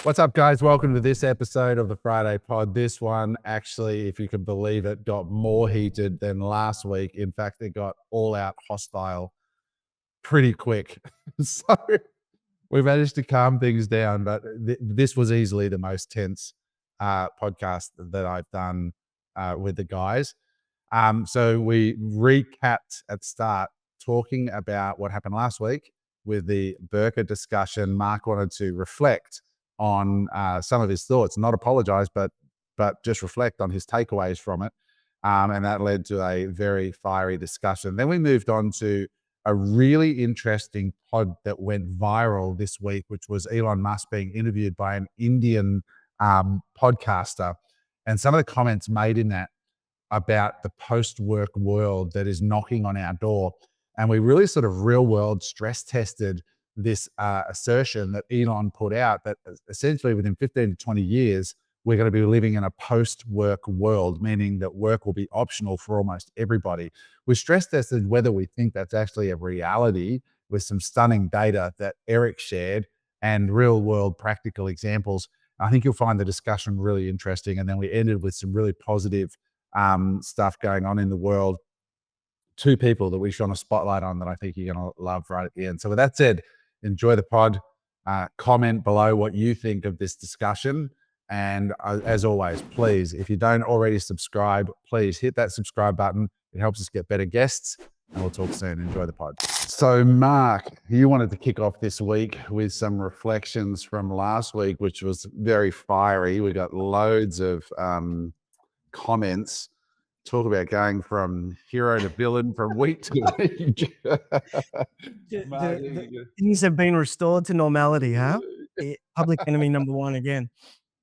What's up, guys? Welcome to this episode of the Friday Pod. This one, actually, if you can believe it, got more heated than last week. In fact, it got all out hostile pretty quick. So we managed to calm things down, but this was easily the most tense podcast that I've done with the guys. So we recapped at the start talking about what happened last week with the Burqa discussion. Mark wanted to reflect on some of his thoughts, not apologize, but just reflect on his takeaways from it. And that led to a very fiery discussion. Then we moved on to a really interesting pod that went viral this week, which was Elon Musk being interviewed by an Indian podcaster. And some of the comments made in that about the post-work world that is knocking on our door. And we really sort of real-world stress tested this assertion that Elon put out that essentially within 15 to 20 years, we're going to be living in a post-work world, meaning that work will be optional for almost everybody. We stress tested whether we think that's actually a reality with some stunning data that Eric shared and real-world practical examples. I think you'll find the discussion really interesting. And then we ended with some really positive stuff going on in the world. Two people that we shone a spotlight on that I think you're going to love right at the end. So with that said, enjoy the pod. Comment below what you think of this discussion. And as always, please, if you don't already subscribe, please hit that subscribe button. It helps us get better guests. And we'll talk soon. Enjoy the pod. So Mark, you wanted to kick off this week with some reflections from last week, which was very fiery. We got loads of comments. Talk about going from hero to villain from week to week. Things have been restored to normality, huh? Public enemy number one again.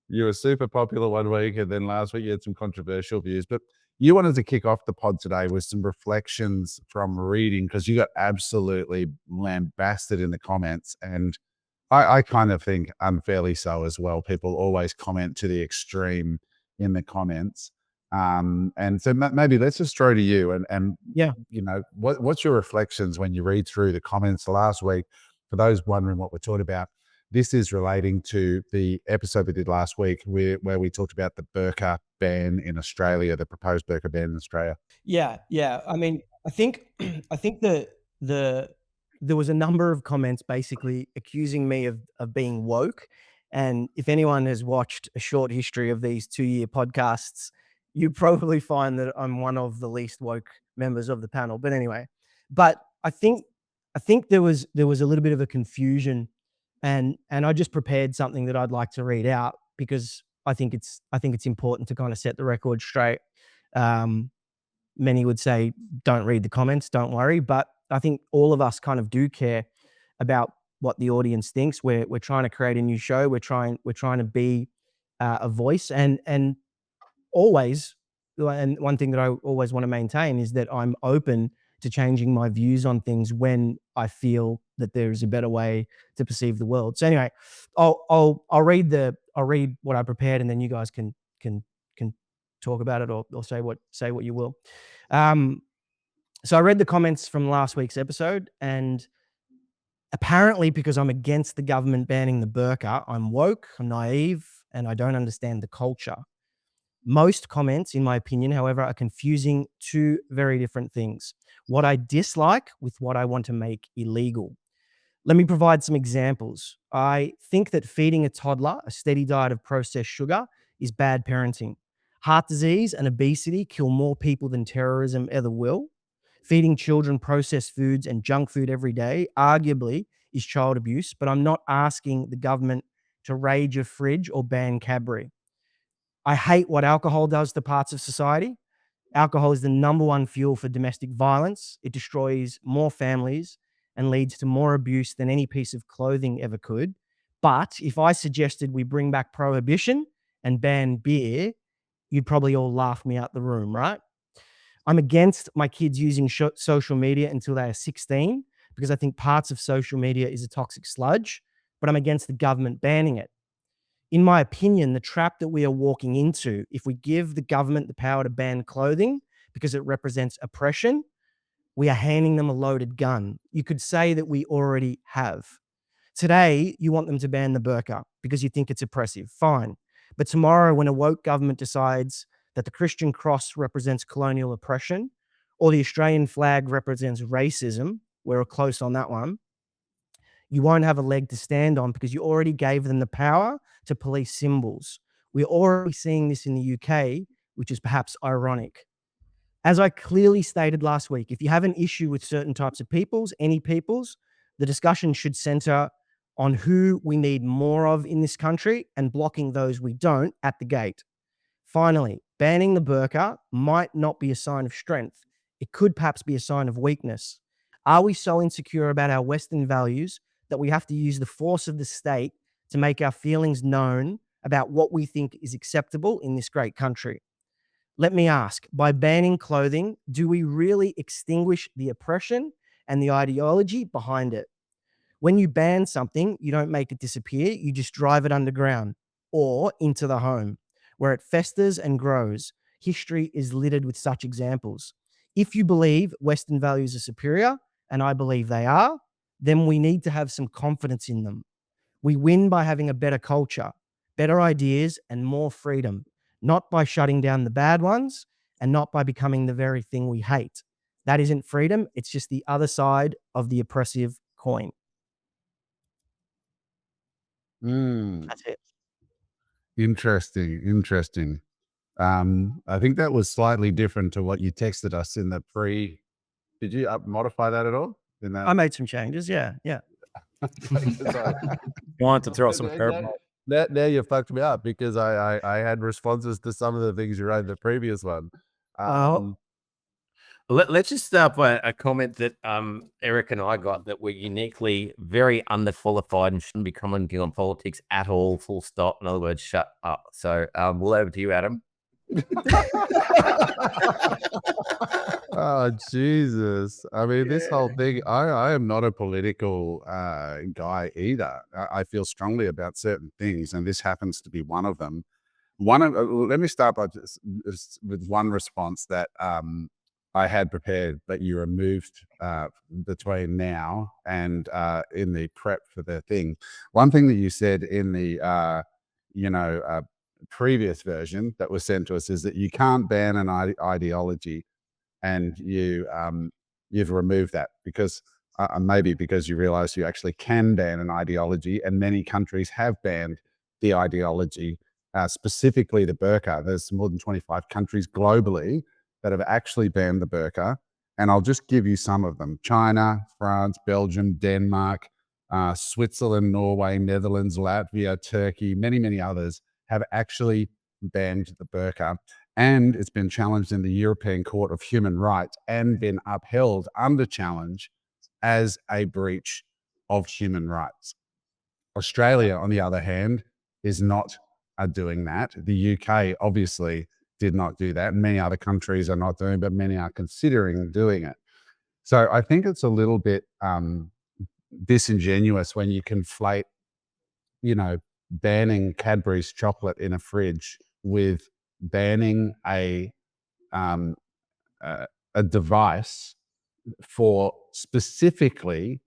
You were super popular one week, and then last week you had some controversial views. But you wanted to kick off the pod today with some reflections from reading, because you got absolutely lambasted in the comments. And I kind of think unfairly so as well. People always comment to the extreme in the comments. And so maybe let's just throw to you and Yeah. you know, what's your reflections when you read through the comments last week? For those wondering what we're talking about, this is relating to the episode we did last week where we talked about the Burqa ban in Australia, the proposed Burqa ban in Australia. Yeah. I mean, I think that there was a number of comments basically accusing me of being woke. And if anyone has watched a short history of these 2-year podcasts, you probably find that I'm one of the least woke members of the panel. But anyway, I think there was a little bit of a confusion, and I just prepared something that I'd like to read out because I think it's important to kind of set the record straight. Many would say, don't read the comments, don't worry. But I think all of us kind of do care about what the audience thinks. We're trying to create a new show. We're trying to be a voice, and always, and one thing that I always want to maintain is that I'm open to changing my views on things when I feel that there is a better way to perceive the world. So anyway, I'll read what I prepared, and then you guys can talk about it or say what you will. So I read the comments from last week's episode, and apparently because I'm against the government banning the burqa, I'm woke, I'm naive, and I don't understand the culture. Most comments, in my opinion, however, are confusing two very different things: what I dislike with what I want to make illegal. Let me provide some examples. I think that feeding a toddler a steady diet of processed sugar is bad parenting. Heart disease and obesity kill more people than terrorism ever will. Feeding children processed foods and junk food every day arguably is child abuse, but I'm not asking the government to raid your fridge or ban Cadbury. I hate what alcohol does to parts of society. Alcohol is the number one fuel for domestic violence. It destroys more families and leads to more abuse than any piece of clothing ever could. But if I suggested we bring back prohibition and ban beer, you'd probably all laugh me out the room, right? I'm against my kids using social media until they are 16 because I think parts of social media is a toxic sludge, but I'm against the government banning it. In my opinion, the trap that we are walking into, if we give the government the power to ban clothing because it represents oppression, we are handing them a loaded gun. You could say that we already have. Today, you want them to ban the burqa because you think it's oppressive. Fine. But tomorrow, when a woke government decides that the Christian cross represents colonial oppression or the Australian flag represents racism, we're close on that one, you won't have a leg to stand on because you already gave them the power to police symbols. We're already seeing this in the UK, which is perhaps ironic. As I clearly stated last week, if you have an issue with certain types of peoples, any peoples, the discussion should center on who we need more of in this country and blocking those we don't at the gate. Finally, banning the burqa might not be a sign of strength. It could perhaps be a sign of weakness. Are we so insecure about our Western values that we have to use the force of the state to make our feelings known about what we think is acceptable in this great country? Let me ask, by banning clothing, do we really extinguish the oppression and the ideology behind it? When you ban something, you don't make it disappear, you just drive it underground or into the home, where it festers and grows. History is littered with such examples. If you believe Western values are superior, and I believe they are, then we need to have some confidence in them. We win by having a better culture, better ideas, and more freedom, not by shutting down the bad ones and not by becoming the very thing we hate. That isn't freedom, it's just the other side of the oppressive coin. That's it. Interesting. Interesting. I think that was slightly different to what you texted us in the pre. Did you modify that at all? In I that, made some changes. Yeah. Yeah. because Want to throw some now, curveball. now you fucked me up because I had responses to some of the things you wrote in the previous one. Oh, Let's just start by a comment that Eric and I got, that we're uniquely very underqualified and shouldn't be commenting on politics at all, full stop. In other words, shut up. So we'll over to you, Adam. Oh Jesus! I mean, this whole thing. I am not a political guy either. I feel strongly about certain things, and this happens to be one of them. Let me start by just with one response that I had prepared, but you removed between now and in the prep for the thing. One thing that you said in the you know previous version that was sent to us is that you can't ban an ideology, and you've removed that because maybe because you realize you actually can ban an ideology, and many countries have banned the ideology, specifically the burqa. There's more than 25 countries globally that have actually banned the burqa, and I'll just give you some of them: China, France, Belgium, Denmark, Switzerland, Norway, Netherlands, Latvia, Turkey, many others have actually banned the burqa, and it's been challenged in the European Court of Human Rights and been upheld under challenge as a breach of human rights. Australia, on the other hand, is not doing that. The UK obviously did not do that. Many other countries are not doing, but many are considering doing it. So I think it's a little bit disingenuous when you conflate, banning Cadbury's chocolate in a fridge with banning a device for specifically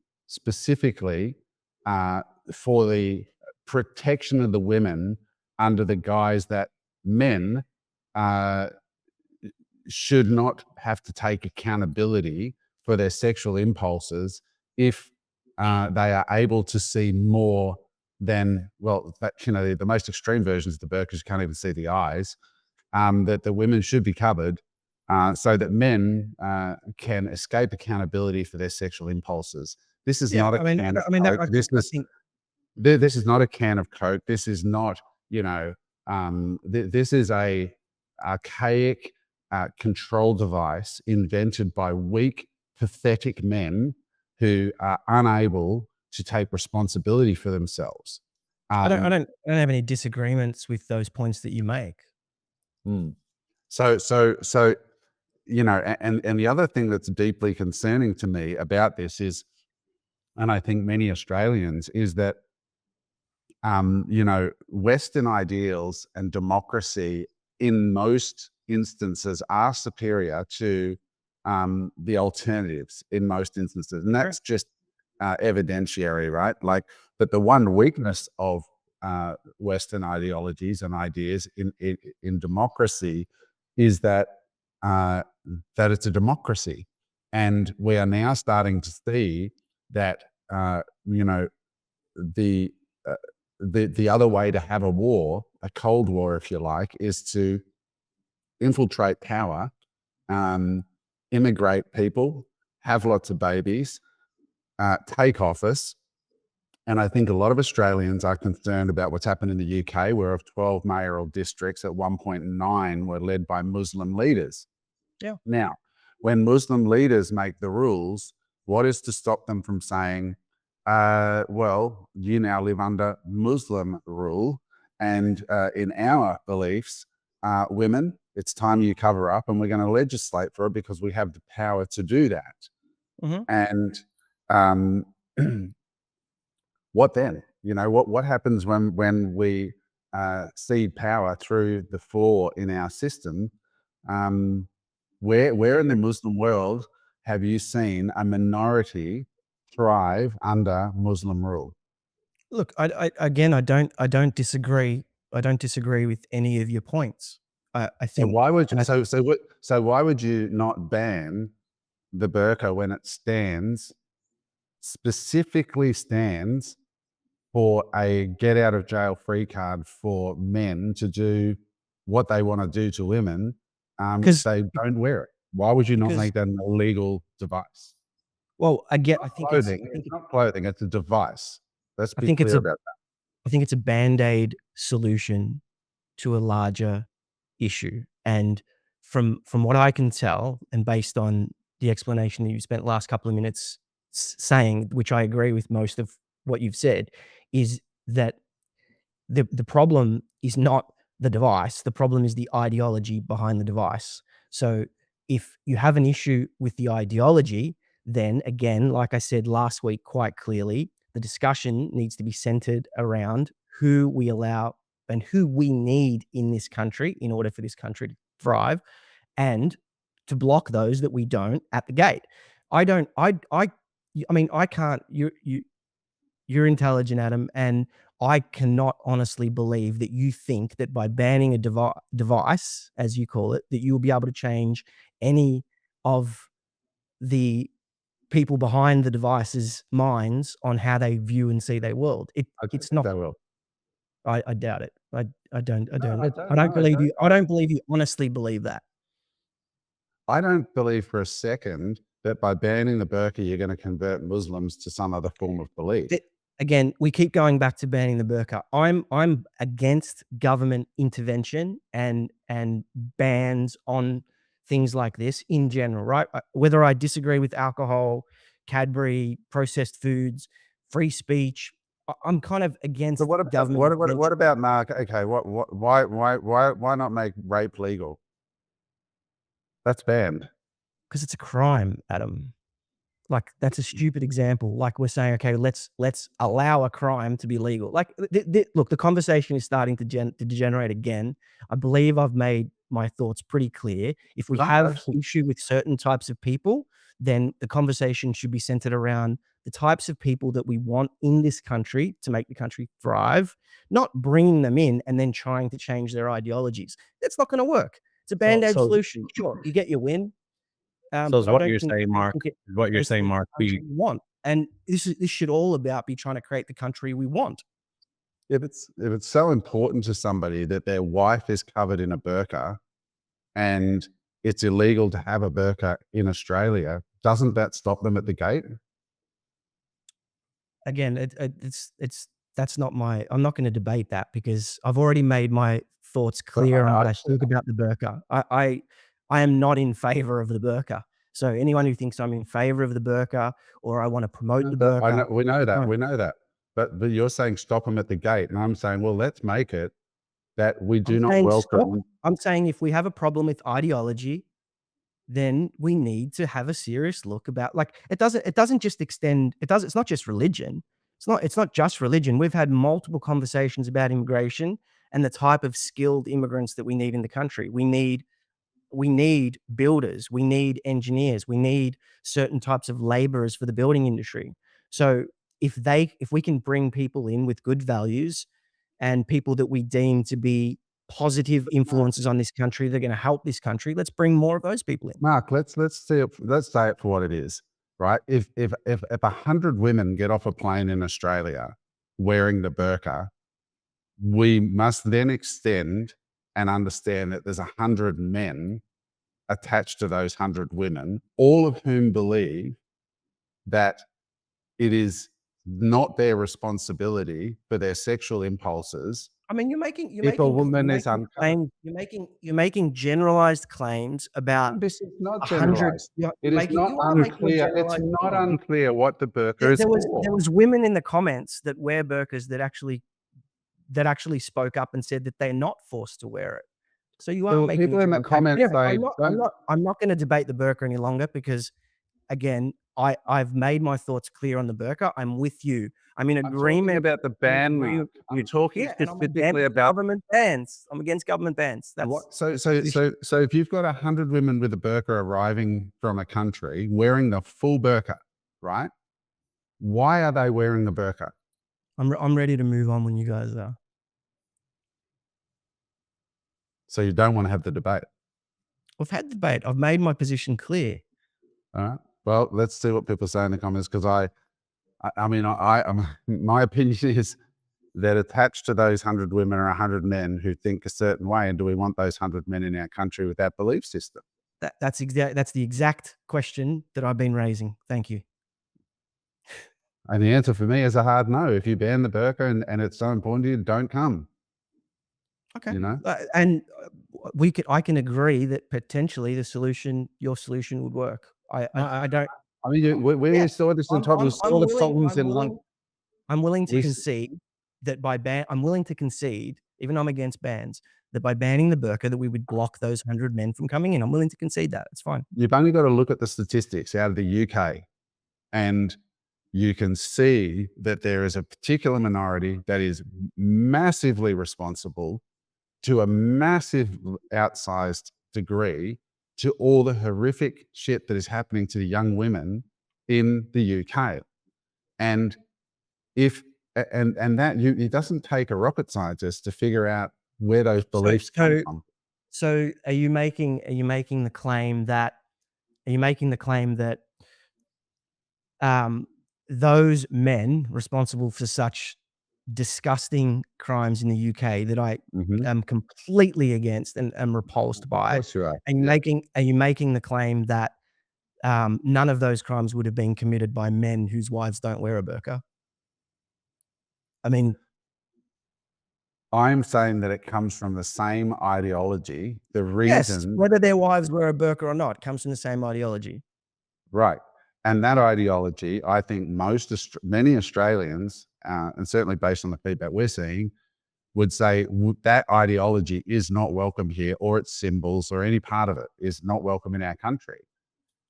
for the protection of the women, under the guise that men should not have to take accountability for their sexual impulses if they are able to see more than, well, that, the most extreme versions of the burqas, you can't even see the eyes, that the women should be covered so that men can escape accountability for their sexual impulses. This is yeah. not a I mean, can of I mean, Coke. I think This is not a can of Coke. This is not, this is a archaic control device invented by weak, pathetic men who are unable to take responsibility for themselves. I don't have any disagreements with those points that you make. So, and the other thing that's deeply concerning to me about this is, and I think many Australians, is that, Western ideals and democracy in most instances are superior to the alternatives in most instances. And that's just evidentiary, right? Like, but the one weakness of Western ideologies and ideas in democracy is that that it's a democracy, and we are now starting to see that you know the the other way to have a war, a cold war, if you like, is to infiltrate power, immigrate people, have lots of babies, take office. And I think a lot of Australians are concerned about what's happened in the UK, where of 12 mayoral districts, at one point 9 were led by Muslim leaders. Yeah. Now, when Muslim leaders make the rules, what is to stop them from saying, well, you now live under Muslim rule, and in our beliefs, women, it's time you cover up, and we're going to legislate for it because we have the power to do that. Mhm. And what then? What happens when we cede power through the flaw in our system? Where in the Muslim world have you seen a minority thrive under Muslim rule? Look, again, I don't disagree. I don't disagree with any of your points. I So think, why would you, and I so why would you not ban the burqa when it specifically stands for a get out of jail free card for men to do what they want to do to women? because They don't wear it. Why would you not because make that an illegal device? well, I get. Clothing. It's not clothing. It's a device. Let's I be think it's clear a about that. I think it's a band-aid solution to a larger issue. And from what I can tell, and based on the explanation that you spent the last couple of minutes saying, which I agree with most of what you've said, is that the problem is not the device. The problem is the ideology behind the device. So if you have an issue with the ideology, then again, like I said last week quite clearly, the discussion needs to be centered around who we allow and who we need in this country in order for this country to thrive, and to block those that we don't at the gate. I don't I mean, I can't you're intelligent, Adam, and I cannot honestly believe that you think that by banning a device, as you call it, that you will be able to change any of the people behind the device's minds on how they view and see their world. I don't It's think not. they will. I doubt it. I don't. I No, don't. I I don't. don't No, believe you. I don't believe you honestly believe that. I don't believe for a second that by banning the burqa, you're going to convert Muslims to some other form of belief. Again, we keep going back to banning the burqa. I'm against government intervention and bans on things like this in general, right? Whether I disagree with alcohol, Cadbury, processed foods, free speech, I'm kind of against So what about government intervention what about Mark? Okay, why not make rape legal? That's banned. because it's a crime, Adam. Like, that's a stupid example. Like, we're saying, okay, let's allow a crime to be legal. Like, look, the conversation is starting to degenerate again. I believe I've made my thoughts pretty clear. If we No, have issue with certain types of people, then the conversation should be centered around the types of people that we want in this country to make the country thrive, not bringing them in and then trying to change their ideologies. That's not going to work. It's a band-aid solution. Sure, you get your win. So is But I what don't you're think saying, Mark, it what you're goes to saying, the Mark, country we want. And this should all about be trying to create the country we want. if it's so important to somebody that their wife is covered in a burqa and it's illegal to have a burqa in Australia, doesn't that stop them at the gate? Again, that's not my. I'm not going to debate that because I've already made my thoughts But clear on what I think about the burqa. I am not in favor of the burqa. So anyone who thinks I'm in favor of the burqa or I want to promote the burqa, we know that. no. We know that. But you're saying stop them at the gate, and I'm saying, well, let's make it that we do I'm not saying stop. welcome. I'm saying if we have a problem with ideology, then we need to have a serious look about, like, it doesn't just extend. It's not just religion. It's not just religion. We've had multiple conversations about immigration and the type of skilled immigrants that we need in the country. We need builders, we need engineers, we need certain types of laborers for the building industry. So if we can bring people in with good values and people that we deem to be positive influences on this country, they're going to help this country. Let's bring more of those people in. Mark, let's say it for what it is, right? If 100 women get off a plane in Australia wearing the burqa, we must then extend and understand that there's 100 men attached to those 100 women, all of whom believe that it is not their responsibility for their sexual impulses. I mean, you're making generalized claims about This is not 100. generalized. It is not unclear. It's not unclear what the burqa is There for. was women in the comments that wear burqas that actually spoke up and said that they're not forced to wear it. So you There are were making people in the comments saying, I'm not going to debate the burqa any longer because, again, I've made my thoughts clear on the burqa. I'm with you. I'm in agreement about the ban, Mark. I'm talking specifically about government bans. I'm against government bans. So if you've got 100 women with a burqa arriving from a country wearing the full burqa, right? Why are they wearing the burqa? I'm ready to move on when you guys are. So you don't want to have the debate. We've had the debate. I've made my position clear. All right. Well, let's see what people say in the comments, because my opinion is that attached to those 100 women are 100 men who think a certain way, and do we want those 100 men in our country with that belief system? That's the exact question that I've been raising. Thank you. And the answer for me is a hard no. If you ban the burqa and it's so important to you, don't come. Okay. You know, I can agree that potentially your solution would work. I don't. I mean, we saw this in top. We saw the songs in London. I'm willing to concede that I'm willing to concede, even though I'm against bans, that by banning the burqa, that we would block those 100 men from coming in. I'm willing to concede that. It's fine. You've only got to look at the statistics out of the UK, and you can see that there is a particular minority that is massively responsible to a massive outsized degree to all the horrific shit that is happening to the young women in the UK. And it doesn't take a rocket scientist to figure out where those beliefs come from. So are you making the claim that those men responsible for such disgusting crimes in the UK that I am completely against and am repulsed by? Of course you are. Are you making the claim that none of those crimes would have been committed by men whose wives don't wear a burqa? I mean, I'm saying that it comes from the same ideology. The reason, yes, whether their wives wear a burqa or not, comes from the same ideology. Right. And that ideology, I think many Australians, and certainly based on the feedback we're seeing, would say that ideology is not welcome here, or its symbols or any part of it is not welcome in our country.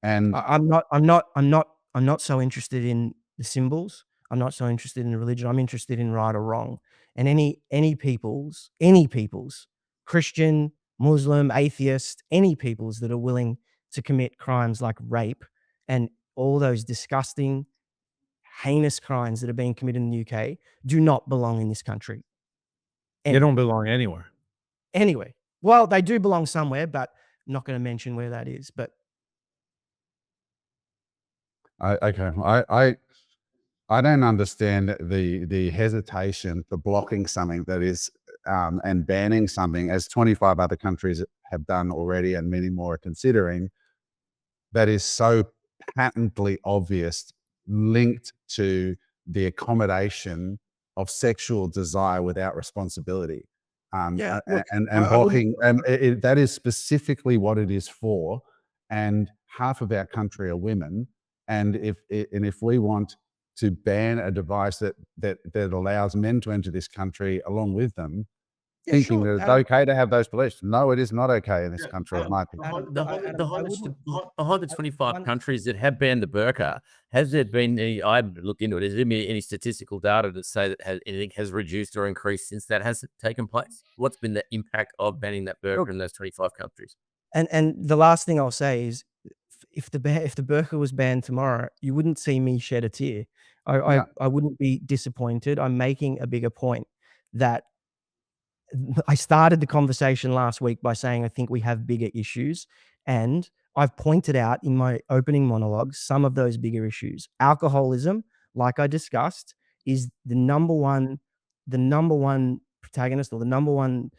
And I'm not so interested in the symbols. I'm not so interested in the religion. I'm interested in right or wrong. And any peoples, Christian, Muslim, atheist, any peoples that are willing to commit crimes like rape and all those disgusting, heinous crimes that are being committed in the UK do not belong in this country. They don't belong anywhere. Anyway, well, they do belong somewhere, but I'm not going to mention where that is. But I don't understand the hesitation for blocking something that is and banning something, as 25 other countries have done already and many more are considering, that is so patently obvious, linked to the accommodation of sexual desire without responsibility. Blocking, that is specifically what it is for. And half of our country are women. And if we want to ban a device that allows men to enter this country along with them, thinking that it's okay to have those beliefs. No, it is not okay in this country, in my opinion. The 125 countries that have banned the burqa, has there been any, I haven't looked into it, has there been any statistical data that say that anything has reduced or increased since that has taken place? What's been the impact of banning that burqa in those 25 countries? And the last thing I'll say is, if the burqa was banned tomorrow, you wouldn't see me shed a tear. Yeah. I wouldn't be disappointed. I'm making a bigger point that I started the conversation last week by saying I think we have bigger issues, and I've pointed out in my opening monologue some of those bigger issues. Alcoholism, like I discussed, is the number one protagonist, or the number one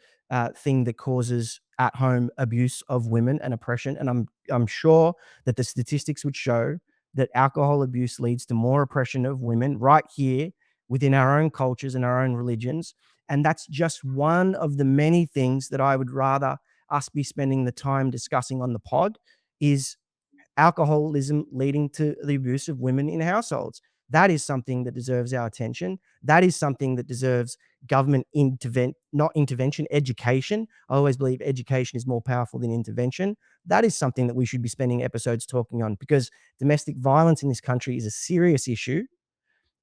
thing that causes at-home abuse of women and oppression. And I'm sure that the statistics would show that alcohol abuse leads to more oppression of women right here within our own cultures and our own religions. And that's just one of the many things that I would rather us be spending the time discussing on the pod, is alcoholism leading to the abuse of women in households. That is something that deserves our attention. That is something that deserves government not intervention, education. I always believe education is more powerful than intervention. That is something that we should be spending episodes talking on, because domestic violence in this country is a serious issue.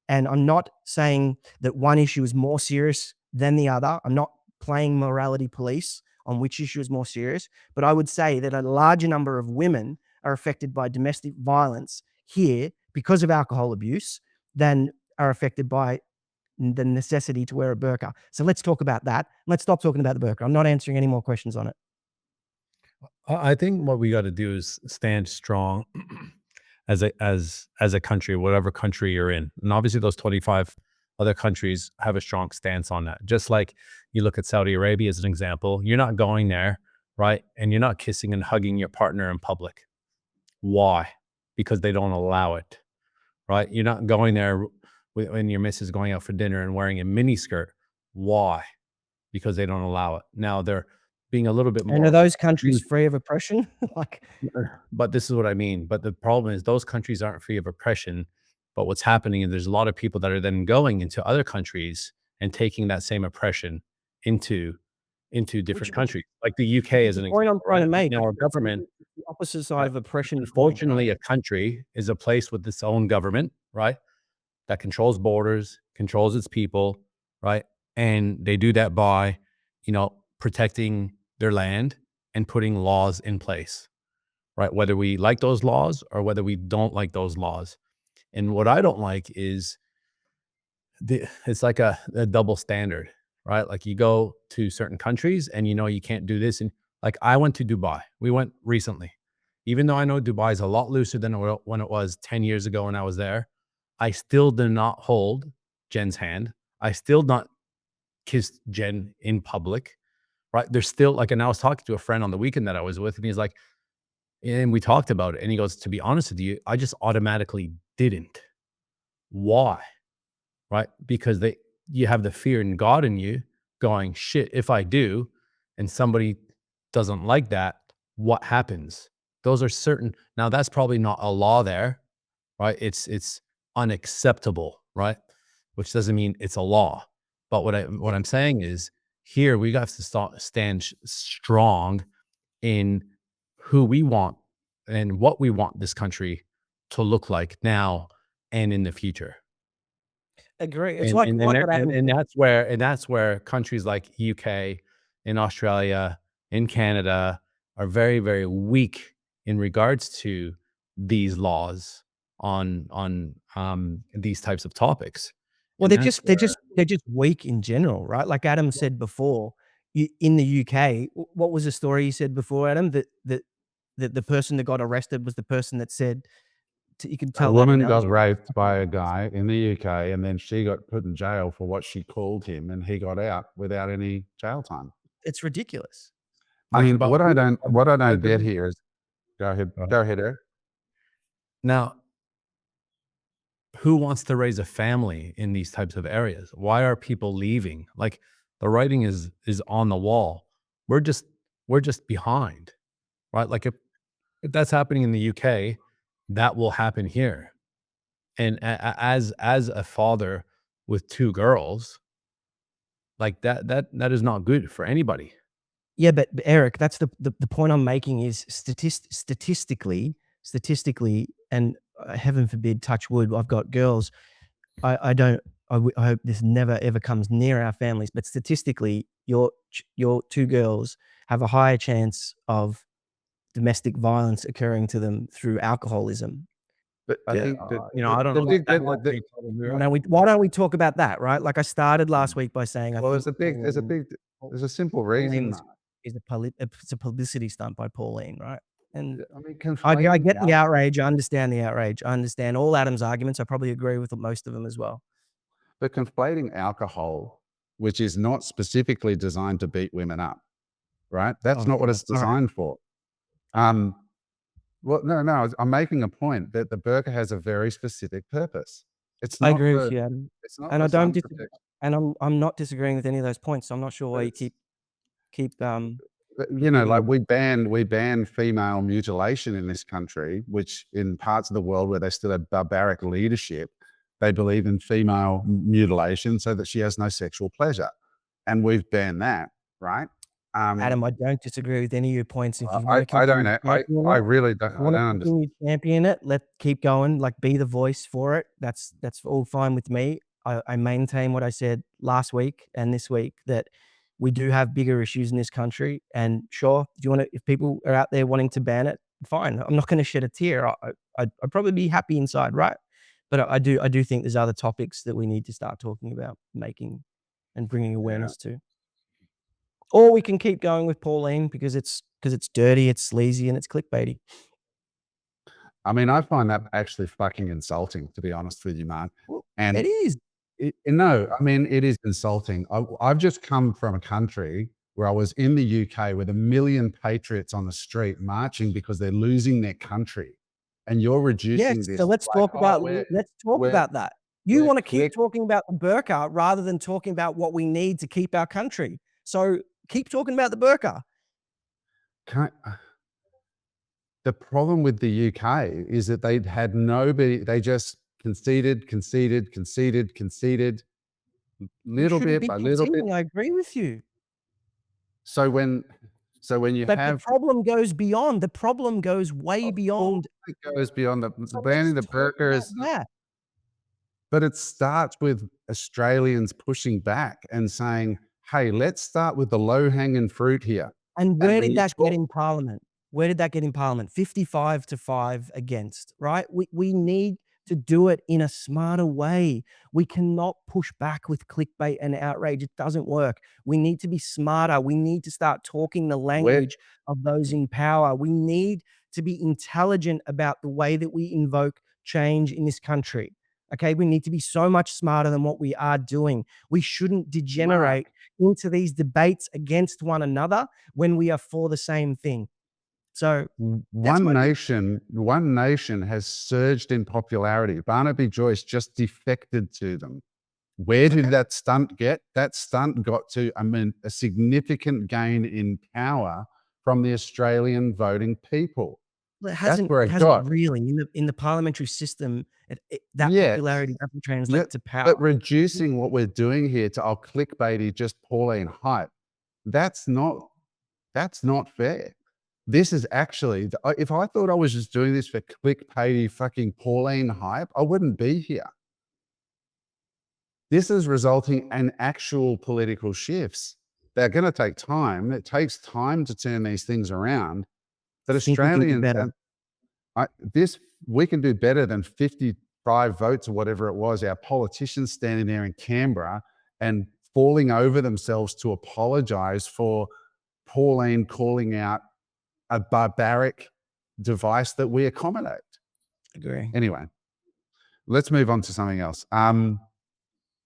And I'm not saying that one issue is more serious than the other. I'm not playing morality police on which issue is more serious, but I would say that a larger number of women are affected by domestic violence here because of alcohol abuse than are affected by the necessity to wear a burqa. So let's talk about that. Let's stop talking about the burqa. I'm not answering any more questions on it. I think what we got to do is stand strong as a country, whatever country you're in. And obviously those 25 other countries have a strong stance on that. Just like you look at Saudi Arabia as an example, you're not going there, right? And you're not kissing and hugging your partner in public. Why? Because they don't allow it, right? You're not going there when your missus going out for dinner and wearing a mini skirt. Why? Because they don't allow it. Now they're being a little bit more. And are those countries free of oppression? But this is what I mean. But the problem is those countries aren't free of oppression. But what's happening is there's a lot of people that are then going into other countries and taking that same oppression into different countries, like the UK as an point I'm example. trying to make. Now, our government, the opposite side of oppression. unfortunately, a country is a place with its own government, right? That controls borders, controls its people, right? And they do that by, protecting their land and putting laws in place, right? Whether we like those laws or whether we don't like those laws. And what I don't like is it's like a double standard, right? Like you go to certain countries and you can't do this. And like I went to Dubai. We went recently. Even though I know Dubai is a lot looser than when it was 10 years ago when I was there, I still did not hold Jen's hand. I still not kissed Jen in public, right? There's still and I was talking to a friend on the weekend that I was with, and he's like, and we talked about it. And he goes, to be honest with you, I just automatically didn't. Why? Right? Because you have the fear in God in you going, shit, if I do, and somebody doesn't like that, what happens? Those are certain. Now that's probably not a law there, right? It's unacceptable, right? Which doesn't mean it's a law. But what I'm saying is here we got to stand strong in who we want and what we want this country to look like now and in the future. Agree. It's And that's where countries like UK, in Australia, in Canada are very, very weak in regards to these laws on these types of topics. Well, they're just weak in general, right? Like Adam said before, in the UK, what was the story you said before, Adam? That the person that got arrested was the person that said, you can tell A woman got raped by a guy in the UK, and then she got put in jail for what she called him, and he got out without any jail time. It's ridiculous. I mean, what I don't get here is, go ahead, Eric. Now, who wants to raise a family in these types of areas? Why are people leaving? Like the writing is on the wall. We're just behind, right? Like if that's happening in the UK, that will happen here. And as a father with two girls, like that is not good for anybody. Yeah, but Eric, that's the point I'm making is statistically, and heaven forbid, touch wood, I've got girls. I hope this never ever comes near our families, but statistically, your two girls have a higher chance of domestic violence occurring to them through alcoholism. But I Yeah. think that You know, I don't the know big that the- might the- be totally Why right. don't we talk about that, right? Like I started last week by saying I well, think there's a simple Pauline reason. was- is it's a publicity stunt by Pauline, right? And I mean, I conflating get the outrage. I understand the outrage. I understand all Adam's arguments. I probably agree with most of them as well. But conflating alcohol, which is not specifically designed to beat women up, right? That's Oh, not what God. it's All right. designed for. Well, no, I'm making a point that the burqa has a very specific purpose. It's I not agree for, with you, Adam. it's not And for I don't sun disagree. protection. And I'm not disagreeing with any of those points. So I'm not sure But why you it's- keep But, you know, like repeating we ban female mutilation in this country, which in parts of the world where they still have barbaric leadership, they believe in female mutilation so that she has no sexual pleasure. And we've banned that, right? Adam, I don't disagree with any of your points. If you I want to don't continue know. championing I it, really don't. you I want to don't understand. continue championing it, keep going, like be the voice for it. That's all fine with me. I maintain what I said last week and this week, that we do have bigger issues in this country. And sure, if people are out there wanting to ban it, fine. I'm not going to shed a tear. I'd probably be happy inside, right? But I do think there's other topics that we need to start talking about, making and bringing awareness to. Or we can keep going with Pauline because it's dirty, it's sleazy, and it's clickbaity. I mean, I find that actually fucking insulting, to be honest with you, Mark. Well, And it is. no, I mean, it is insulting. I've just come from a country where I was in the UK with 1 million patriots on the street marching because they're losing their country. And you're reducing Yes, this. so let's like, talk oh, about we're- that. You we're want to keep click- talking about the burqa rather than talking about what we need to keep our country. So keep talking about the burqa. The problem with the UK is that they had nobody, they just conceded, little Shouldn't bit be by little bit. conceding, I agree with you. So when you But have, the problem goes beyond. The problem goes way of beyond. course it goes beyond the So banning the let's talk burqa about is, that. but it starts with Australians pushing back and saying, hey, let's start with the low hanging fruit here. And where when did you that talk- get in Parliament? Where did that get in Parliament? 55-5 against, right? We need to do it in a smarter way. We cannot push back with clickbait and outrage. It doesn't work. We need to be smarter. We need to start talking the language of those in power. We need to be intelligent about the way that we invoke change in this country. Okay, we need to be so much smarter than what we are doing. We shouldn't degenerate into these debates against one another when we are for the same thing. So One Nation has surged in popularity. Barnaby Joyce just defected to them. Where did that stunt get? That stunt got to, a significant gain in power from the Australian voting people. it hasn't where it got. really in the parliamentary system. That Yes. popularity doesn't translate to power. But reducing what we're doing here to clickbaity, just Pauline hype, that's not fair. This is actually, if I thought I was just doing this for clickbaity fucking Pauline hype, I wouldn't be here. This is resulting in actual political shifts. They're going to take time. It takes time to turn these things around. But I think we can do Australians, better. we can do better than 55 votes or whatever it was. Our politicians standing there in Canberra and falling over themselves to apologize for Pauline calling out a barbaric device that we accommodate. Agree. Anyway, let's move on to something else.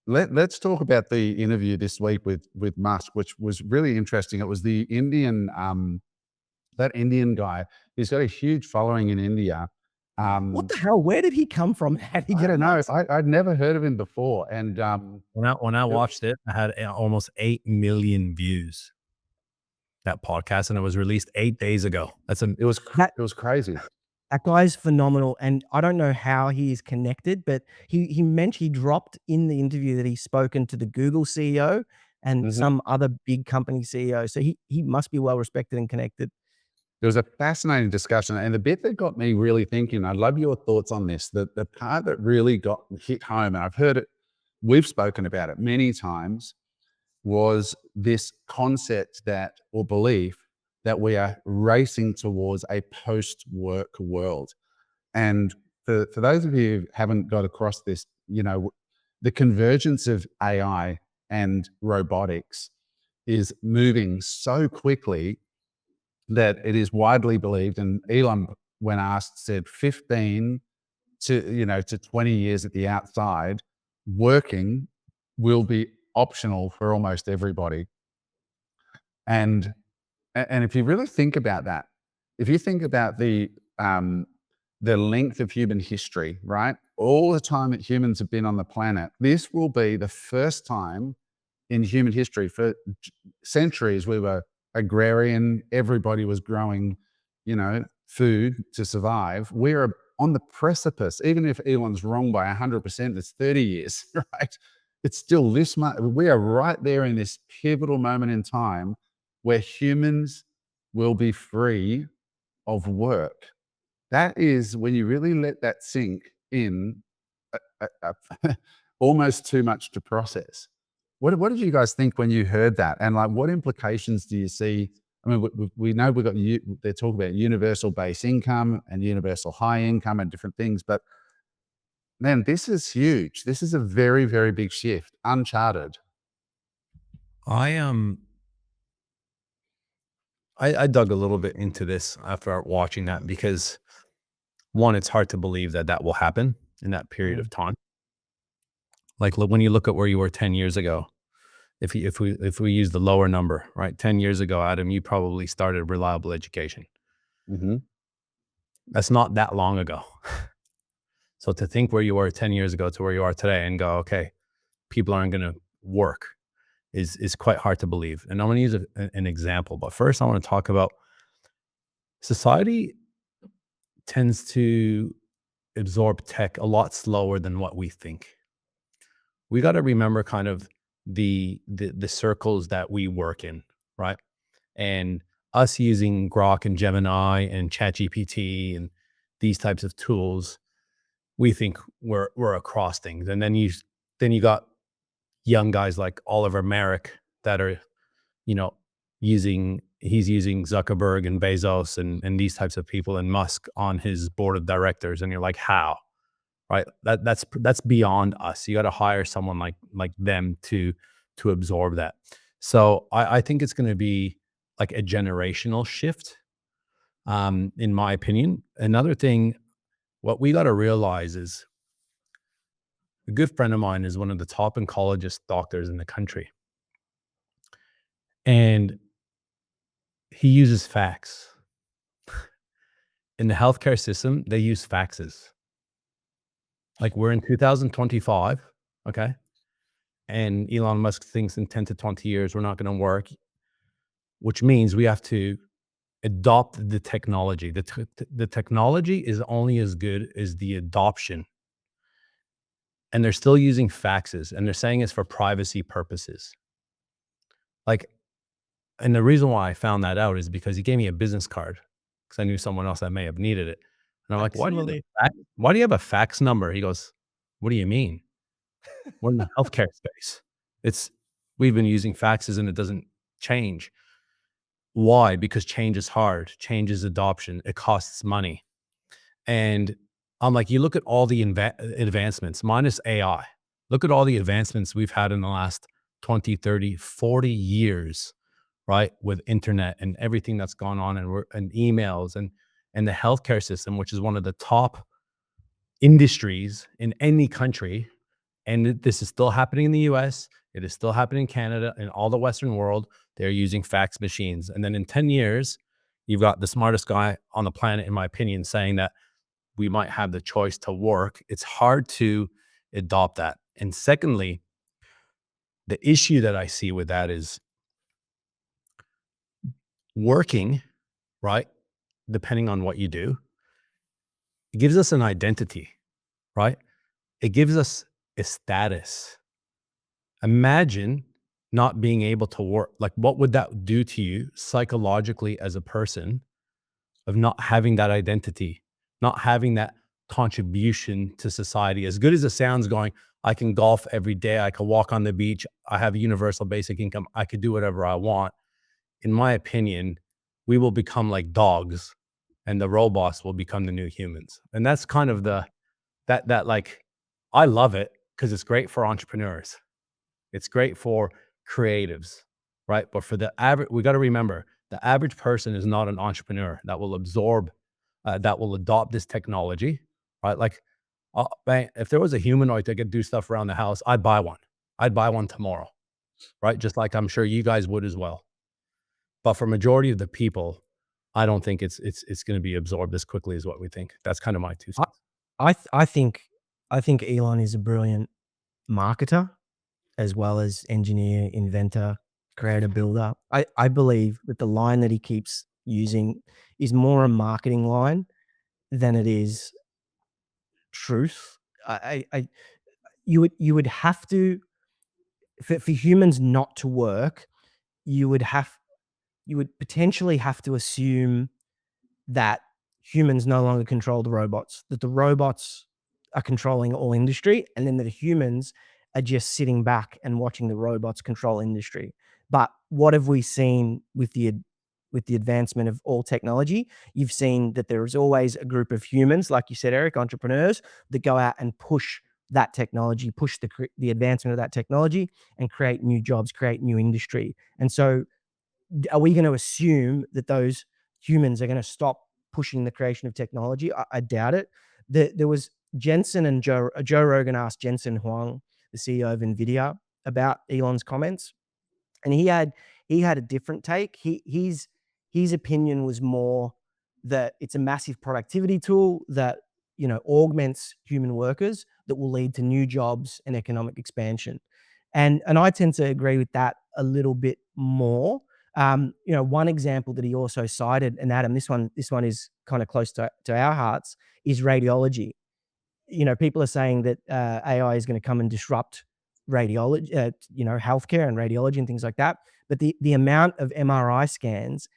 Let's talk about the interview this week with Musk, which was really interesting. It was the Indian, that Indian guy. He's got a huge following in India. What the hell? Where did he come from? How did he I get don't know. Musk? I'd never heard of him before. And When I watched it, I had almost 8 million views. That podcast, and it was released 8 days ago. it was crazy. That guy's phenomenal, and I don't know how he is connected, but he dropped in the interview that he's spoken to the Google CEO and some other big company CEO. So he must be well respected and connected. There was a fascinating discussion, and the bit that got me really thinking, I'd love your thoughts on this, the part that really hit home, and I've heard it, we've spoken about it many times, was this concept or belief that we are racing towards a post-work world. And for those of you who haven't got across this, the convergence of AI and robotics is moving so quickly that it is widely believed, and Elon, when asked, said 15 to 20 years at the outside, working will be optional for almost everybody. And if you really think about that, if you think about the length of human history, right? All the time that humans have been on the planet, this will be the first time in human history. For centuries, we were agrarian. Everybody was growing, food to survive. We're on the precipice. Even if Elon's wrong by 100%, it's 30 years, right? It's still this much. We are right there in this pivotal moment in time where humans will be free of work. That is, when you really let that sink in, almost too much to process. What did you guys think when you heard that? And like, what implications do you see? I mean, we know they're talking about universal base income and universal high income and different things, but man, this is huge. This is a very, very big shift, uncharted. I dug a little bit into this after watching that because, one, it's hard to believe that will happen in that period of time. Like, when you look at where you were 10 years ago, if we use the lower number, right? 10 years ago, Adam, you probably started Reliable Education. Mm-hmm. That's not that long ago. So to think where you were 10 years ago to where you are today and go, okay, people aren't going to work is quite hard to believe. And I'm going to use an example. But first, I want to talk about society tends to absorb tech a lot slower than what we think. We got to remember kind of the circles that we work in, right? And us using Grok and Gemini and ChatGPT and these types of tools, we think we're across things. And then you got young guys like Oliver Merrick that are, using Zuckerberg and Bezos and these types of people and Musk on his board of directors. And you're like, how? Right? That's beyond us. You got to hire someone like them to absorb that. So I think it's going to be like a generational shift, in my opinion. Another thing, what we got to realize is, a good friend of mine is one of the top oncologist doctors in the country. And he uses fax. In the healthcare system, they use faxes. Like, we're in 2025, okay? And Elon Musk thinks in 10 to 20 years, we're not going to work, which means we have to adopt the technology. The technology is only as good as the adoption. And they're still using faxes, and they're saying it's for privacy purposes. Like, and the reason why I found that out is because he gave me a business card because I knew someone else that may have needed it. And I'm like, why do you have a fax number? He goes, what do you mean? We're in the healthcare space. We've been using faxes and it doesn't change. Why? Because change is hard. Change is adoption. It costs money. And I'm like, you look at all the advancements, minus AI. Look at all the advancements we've had in the last 20, 30, 40 years, right? With internet and everything that's gone on and emails and the healthcare system, which is one of the top industries in any country. And this is still happening in the US. It is still happening in Canada and all the Western world. They're using fax machines. And then in 10 years, you've got the smartest guy on the planet, in my opinion, saying that we might have the choice to work. It's hard to adopt that. And secondly, the issue that I see with that is working, right? Depending on what you do, it gives us an identity, right? It gives us a status. Imagine not being able to work. Like, what would that do to you psychologically as a person of not having that identity, not having that contribution to society? As good as it sounds, going, I can golf every day, I can walk on the beach, I have a universal basic income, I could do whatever I want. In my opinion, we will become like dogs and the robots will become the new humans. And that's kind of the that like, I love it because it's great for entrepreneurs. It's great for creatives, right? But for the average, we got to remember the average person is not an entrepreneur that will absorb, that will adopt this technology, right? Like, man, if there was a humanoid that could do stuff around the house, I'd buy one. I'd buy one tomorrow, right? Just like I'm sure you guys would as well. But for majority of the people, I don't think it's going to be absorbed as quickly as what we think. That's kind of my 2 cents. I think Elon is a brilliant marketer as well as engineer, inventor, creator, builder. I believe that the line that he keeps using is more a marketing line than it is truth. You would have to, for humans not to work, you would potentially have to assume that humans no longer control the robots, that the robots are controlling all industry, and then the humans are just sitting back and watching the robots control industry. But what have we seen with the advancement of all technology? You've seen that there is always a group of humans, like you said, Eric, entrepreneurs, that go out and push that technology, push the advancement of that technology, and create new jobs, create new industry. And so, are we going to assume that those humans are going to stop pushing the creation of technology? I doubt it. There was Jensen and Joe Rogan asked Jensen Huang, the CEO of NVIDIA, about Elon's comments, and he had a different take. His opinion was more that it's a massive productivity tool that, you know, augments human workers, that will lead to new jobs and economic expansion. And I tend to agree with that a little bit more. You know, one example that he also cited, and Adam, this one is kind of close to our hearts, is radiology. You know, people are saying that AI is going to come and disrupt radiology, you know, healthcare and radiology and things like that. But the amount of MRI scans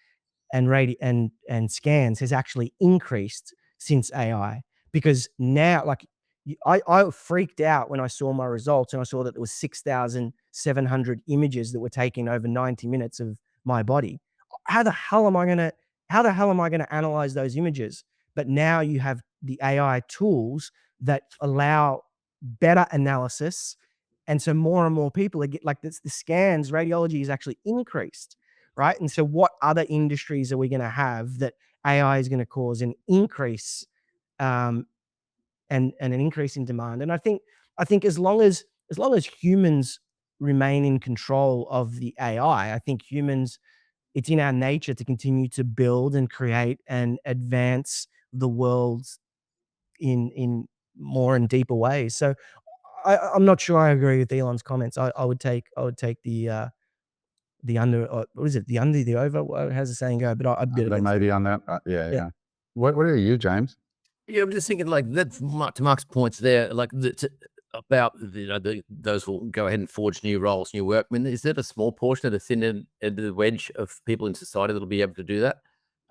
and scans has actually increased since AI, because now, like, I freaked out when I saw my results and I saw that there was 6,700 images that were taken over 90 minutes of my body. How the hell am I going to analyze those images? But now you have the AI tools that allow better analysis. And so more and more people are like this, the scans, radiology is actually increased, right? And so what other industries are we going to have that AI is going to cause an increase, and an increase in demand? And I think as long as humans remain in control of the AI, I think humans, it's in our nature to continue to build and create and advance the world in more and deeper ways. So I'm not sure I agree with Elon's comments. I would take the under, or what is it? The under, the over? How's the saying go? But I'd bid against it. Maybe on that. Yeah. What are you, James? Yeah, I'm just thinking, like, that's to Mark's points there, like about those will go ahead and forge new roles, new work. I mean, is that a small portion of the thin end of the wedge of people in society that'll be able to do that?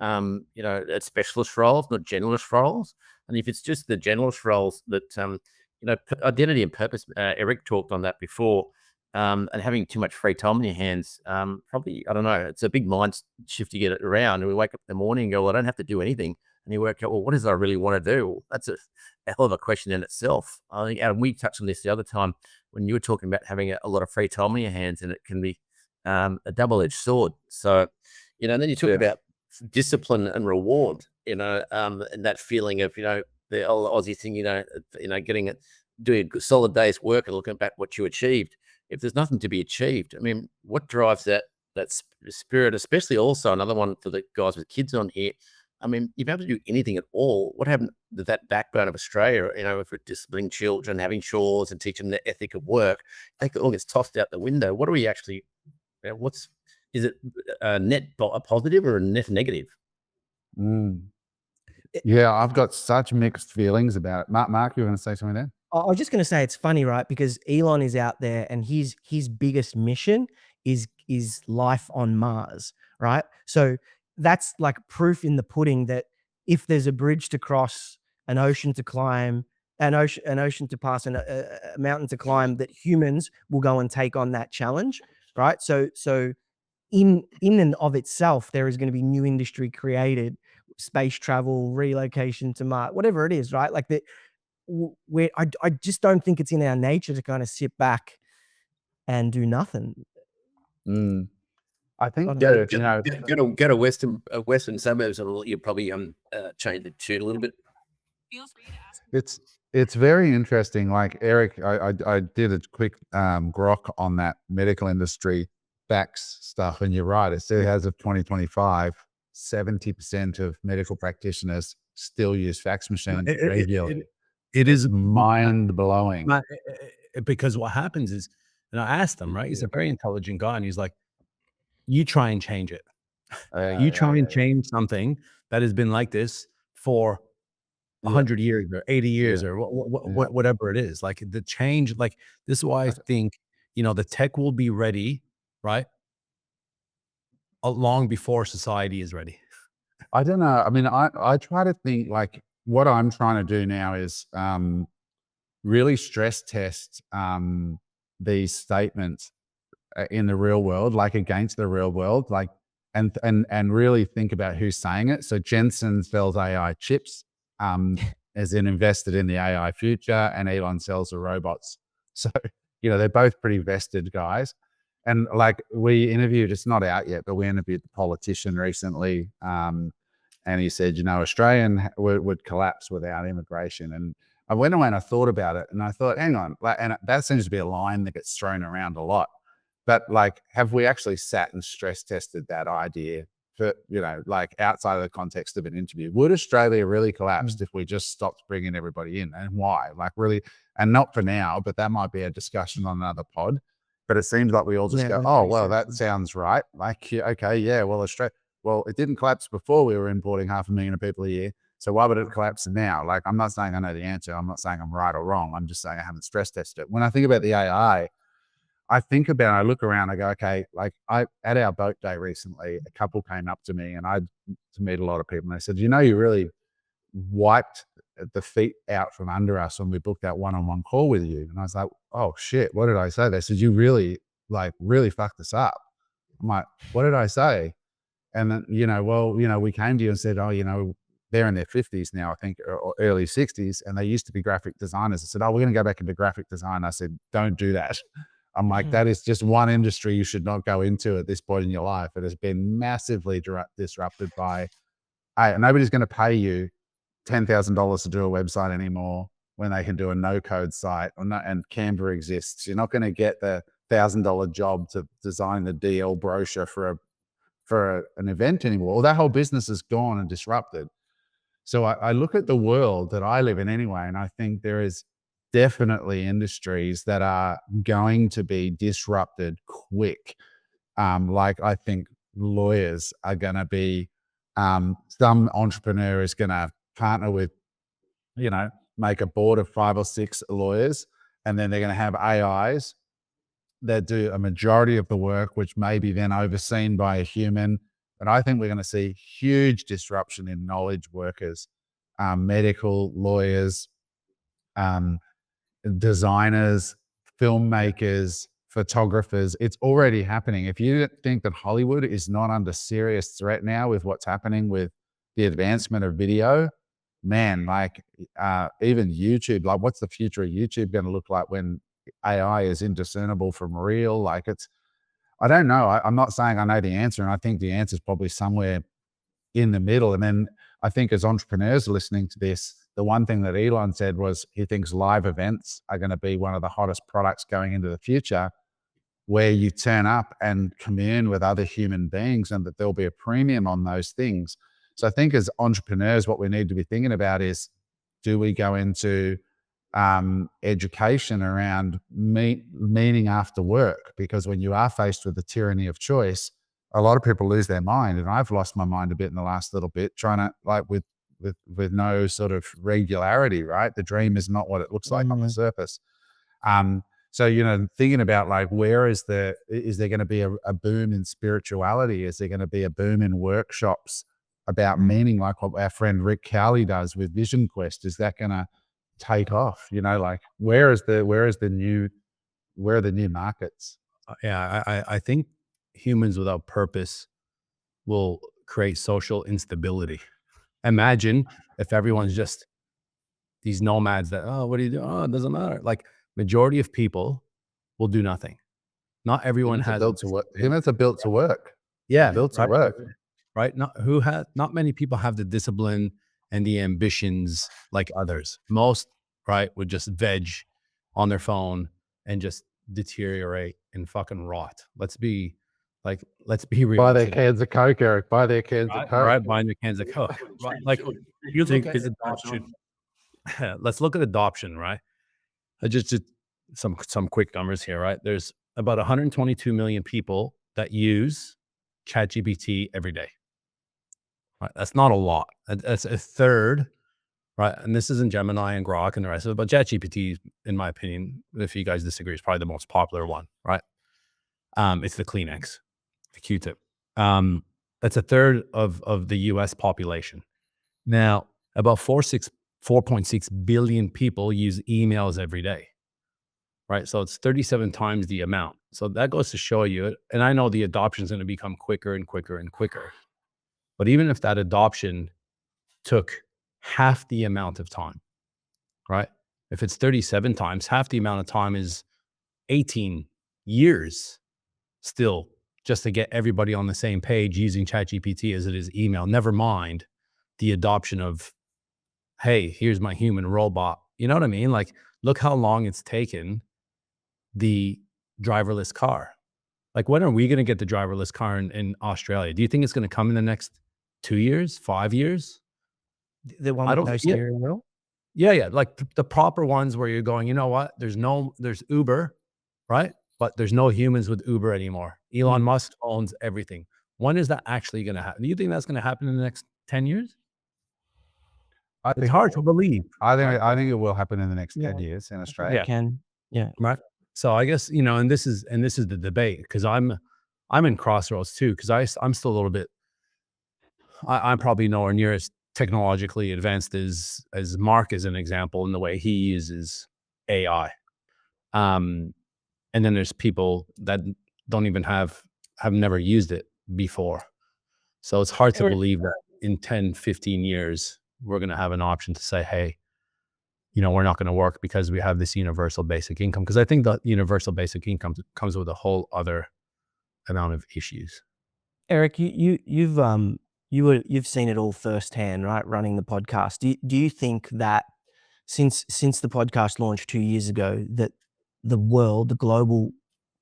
You know, at specialist roles, not generalist roles. And if it's just the generalist roles that, you know, identity and purpose, Eric talked on that before, and having too much free time on your hands, probably, I don't know, it's a big mind shift to get it around. And we wake up in the morning and go, well, I don't have to do anything. And you work out, well, what is it I really want to do? Well, that's a hell of a question in itself. I think, Adam, we touched on this the other time when you were talking about having a lot of free time on your hands, and it can be a double-edged sword. So, you know, and then you talk about discipline and reward, you know, and that feeling of, you know, the old Aussie thing, you know, doing a solid day's work and looking back what you achieved. If there's nothing to be achieved, I mean, what drives that spirit, especially also another one for the guys with kids on here. I mean, if you have to do anything at all, what happened to that backbone of Australia, you know, if we're disciplining children, having chores and teaching them the ethic of work, it all gets tossed out the window. What are we actually, is it a net a positive or a net negative? Yeah, I've got such mixed feelings about it. Mark, you were going to say something there? I was just going to say, it's funny, right? Because Elon is out there and his biggest mission is life on Mars, right? So that's like proof in the pudding that if there's a bridge to cross, an ocean to climb, an ocean to pass, and a mountain to climb, that humans will go and take on that challenge, right? So in and of itself, there is going to be new industry created, space travel, relocation to Mars, whatever it is, right? Like that. I just don't think it's in our nature to kind of sit back and do nothing. I think I don't Go know. that, go to western suburbs, and you probably change the tune a little bit. it's very interesting. Like Eric, I did a quick grok on that medical industry fax stuff, and you're right. It says as of 2025, 70% of medical practitioners still use fax machines regularly. It is Mind blowing. because what happens is, and I asked him, right? He's a very intelligent guy, and he's like, "You try and change it. You try and change something that has been like this for 100 years or 80 years or whatever it is. Like the change, like this is why I think, the tech will be ready, right? Long before society is ready. I don't know. I mean, I try to think like what I'm trying to do now is really stress test these statements in the real world, like against the real world, like and really think about who's saying it. So Jensen sells AI chips, as in invested in the AI future, and Elon sells the robots. So they're both pretty vested guys. And like we interviewed, it's not out yet, but we interviewed the politician recently, and he said, Australian would collapse without immigration. And I went away and I thought about it, and I thought, hang on, and that seems to be a line that gets thrown around a lot. But like, have we actually sat and stress tested that idea for, like outside of the context of an interview? Would Australia really collapse if we just stopped bringing everybody in, and why? Like really, and not for now, but that might be a discussion on another pod. But it seems like we all just go, oh, well, that sounds right. Like, okay, yeah, well, well, it didn't collapse before we were importing 500,000 people a year. So why would it collapse now? Like, I'm not saying I know the answer. I'm not saying I'm right or wrong. I'm just saying I haven't stress tested it. When I think about the AI, I look around, I go, okay, like at our boat day recently, a couple came up to me, and I to meet a lot of people, and they said, you really wiped the feet out from under us when we booked that one-on-one call with you. And I was like, oh shit, what did I say? They said, you really fucked us up. I'm like, what did I say? And then, we came to you and said, oh, they're in their 50s now, I think, or early 60s, and they used to be graphic designers. I said, oh, we're going to go back into graphic design. I said, don't do that. I'm like, that is just one industry you should not go into at this point in your life. It has been massively disrupted by, nobody's going to pay you $10,000 to do a website anymore when they can do a no-code site, and Canva exists. You're not going to get the $1,000 job to design the DL brochure for an event anymore. Well, that whole business is gone and disrupted. So I look at the world that I live in anyway, and I think there is definitely industries that are going to be disrupted quick. Like I think lawyers are going to be, some entrepreneur is going to partner with, make a board of 5 or 6 lawyers, and then they're going to have AIs that do a majority of the work, which may be then overseen by a human. But I think we're going to see huge disruption in knowledge workers, medical lawyers, designers, filmmakers, photographers. It's already happening. If you think that Hollywood is not under serious threat now with what's happening with the advancement of video, man, like even YouTube, like what's the future of YouTube going to look like when AI is indiscernible from real? Like I don't know. I'm not saying I know the answer, and I think the answer is probably somewhere in the middle. And then I think as entrepreneurs listening to this, the one thing that Elon said was he thinks live events are going to be one of the hottest products going into the future, where you turn up and commune with other human beings, and that there'll be a premium on those things. So I think as entrepreneurs, what we need to be thinking about is, do we go into education around meaning after work? Because when you are faced with the tyranny of choice, a lot of people lose their mind. And I've lost my mind a bit in the last little bit, trying to like with no sort of regularity, right? The dream is not what it looks like on the surface. So, thinking about like, is there going to be a boom in spirituality? Is there going to be a boom in workshops about meaning, like what our friend Rick Cowley does with Vision Quest? Is that going to take off? Like where are the new markets? Yeah, I think humans without purpose will create social instability. Imagine if everyone's just, these nomads that, oh, what do you do? Oh, it doesn't matter. Like majority of people will do nothing. Not everyone has built to work. Humans are built to work. yeah, Built to right, work. right. Not many people have the discipline and the ambitions like others. Most, right, would just veg on their phone and just deteriorate and fucking rot. Let's be real. Buy their cans of Coke, Eric. Buy their cans of Coke. Right, buying the cans of Coke. Right. Like you look at adoption. Let's look at adoption, right? I just some quick numbers here, right? There's about 122 million people that use ChatGPT every day. Right, that's not a lot. That's a third, right? And this isn't Gemini and Grok and the rest of it, but ChatGPT, in my opinion, if you guys disagree, is probably the most popular one, right? It's the Kleenex, the Q-tip. That's a third of the U.S. population. Now, about 4.6 billion people use emails every day, right? So it's 37 times the amount. So that goes to show you, and I know the adoption is going to become quicker and quicker and quicker. But even if that adoption took half the amount of time, right? If it's 37 times, half the amount of time is 18 years still just to get everybody on the same page using ChatGPT as it is email. Never mind the adoption of, hey, here's my human robot. You know what I mean? Like, look how long it's taken the driverless car. Like, when are we going to get the driverless car in Australia? Do you think it's going to come in the next 2 years, 5 years? The one with no steering wheel? Yeah. Like the proper ones where you're going, you know what? There's Uber, right? But there's no humans with Uber anymore. Elon Musk owns everything. When is that actually going to happen? Do you think that's going to happen in the next 10 years? It's hard to believe. I think it will happen in the next 10 years in Australia. It can. Yeah. Right. So I guess, and this is the debate, because I'm in crossroads too, because I'm still a little bit, I'm probably nowhere near as technologically advanced as Mark is an example in the way he uses AI. And then there's people that don't even have never used it before. So it's hard to believe that in 10, 15 years, we're going to have an option to say, hey, we're not going to work because we have this universal basic income. Because I think the universal basic income comes with a whole other amount of issues. Eric, you've seen it all firsthand, right? Running the podcast. Do you think that since the podcast launched 2 years ago, that the global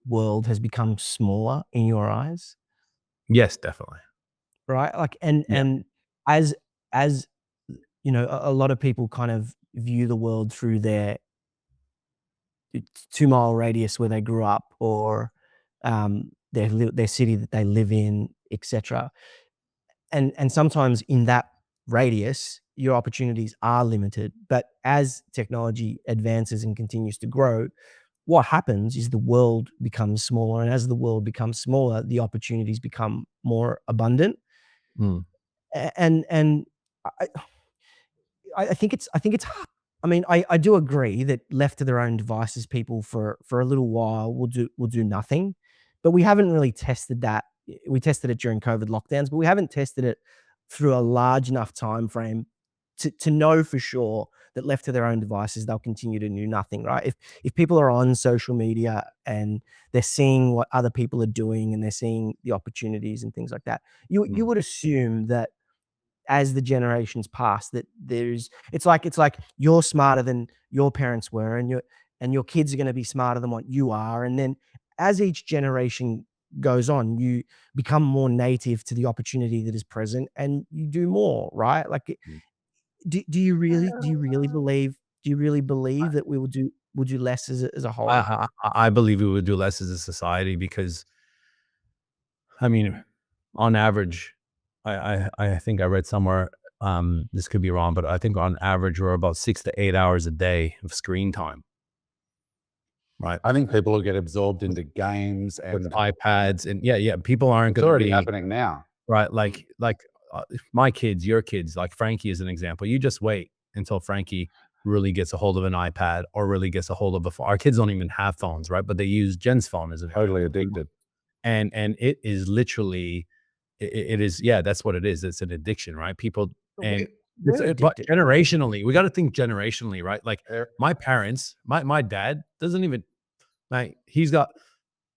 world has become smaller in your eyes? Yes, definitely. Right. Like, and as a lot of people kind of view the world through their 2-mile radius where they grew up, or their city that they live in, etc. And sometimes in that radius, your opportunities are limited. But as technology advances and continues to grow, what happens is the world becomes smaller, and as the world becomes smaller, the opportunities become more abundant. And I think it's I mean, I do agree that left to their own devices, people for a little while will do nothing, but we haven't really tested that. We tested it during COVID lockdowns, but we haven't tested it through a large enough time frame to know for sure that left to their own devices, they'll continue to do nothing, right? If people are on social media and they're seeing what other people are doing and they're seeing the opportunities and things like that, you would assume that as the generations pass, that it's like you're smarter than your parents were, and your kids are going to be smarter than what you are. And then as each generation goes on, you become more native to the opportunity that is present and you do more, right? Like, do you really believe that we will do less as a whole? I believe we would do less as a society, because I mean, on average, I think I read somewhere, this could be wrong, but I think on average we're about 6 to 8 hours a day of screen time. Right. I think people will get absorbed into games and with iPads, and people aren't it's going to already be happening now. right. Like my kids, your kids, like Frankie is an example. You just wait until Frankie really gets a hold of an iPad or really gets a hold of a phone. Our kids don't even have phones, right? But they use Jen's phone as a Totally addicted. And it is literally, it is, that's what it is. It's an addiction, right? People, and We're But addicted. generationally, we got to think generationally, right? Like Er- my parents, my dad doesn't even, like, he's got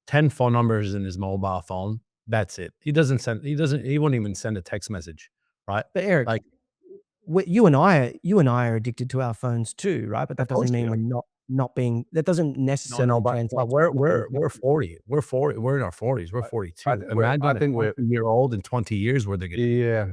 10 phone numbers in his mobile phone. That's it. He won't even send a text message, right? But Eric, Like, you and I are addicted to our phones too, right? But that Of course doesn't we mean are. we're not being. That doesn't necessarily no, but translate. to we're not being we're healthy. 40. We're 40. We're in our 40s. We're 42. Imagine I a think we're 20-year-old in 20 years where they're gonna. yeah,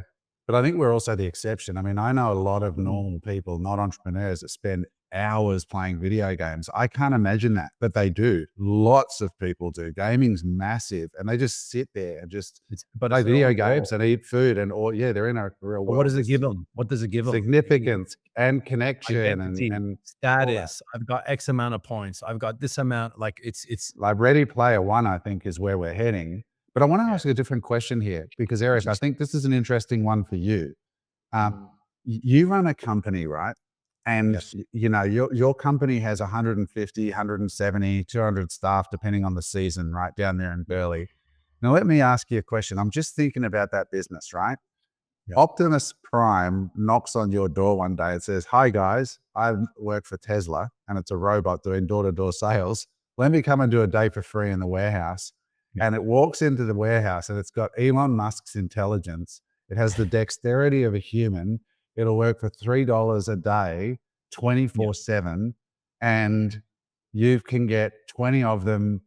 but I think we're also the exception. I mean, I know a lot of Mhm. normal people, not entrepreneurs, that spend hours playing video games. I can't imagine that, but they do. Lots of people do. Gaming's massive, and they just sit there and just But play it's their video own games world. and eat food, and or yeah, they're in a real But world. what does it It's give them? What does it give them? significance and connection Identity, and status. I've got X amount of points. I've got this amount. Like it's like Ready Player One, I think, is where we're heading. But I want to Yeah. ask you a different question here because Eric, I think this is an interesting one for you. You run a company, right? And Yes. you know, your company has 150, 170, 200 staff, depending on the season, right down there in Burley. Now, let me ask you a question. I'm just thinking about that business, right? Yeah. Optimus Prime knocks on your door one day and says, "Hi guys, I work for Tesla and it's a robot doing door-to-door sales. Let me come and do a day for free in the warehouse." Yeah. And it walks into the warehouse and it's got Elon Musk's intelligence. It has the dexterity of a human. It'll work for $3 a day, 24/7. And you can get 20 of them,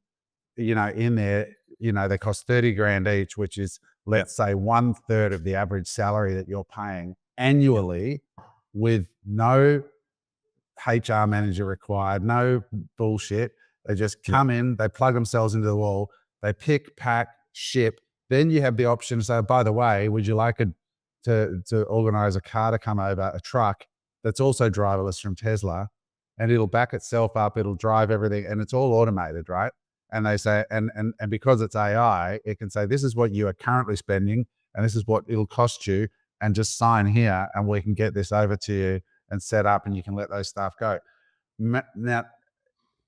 you know, in there. You know, they cost 30 grand each, which is, let's say, 1/3 of the average salary that you're paying annually, with no HR manager required, no bullshit. They just come in, they plug themselves into the wall, they pick, pack, ship. Then you have the option to say, by the way, would you like to organize a car to come over, a truck that's also driverless from Tesla, and it'll back itself up, it'll drive everything, and it's all automated, right? And they say, and because it's AI, it can say, this is what you are currently spending, and this is what it'll cost you, and just sign here, and we can get this over to you and set up, and you can let those staff go. Now,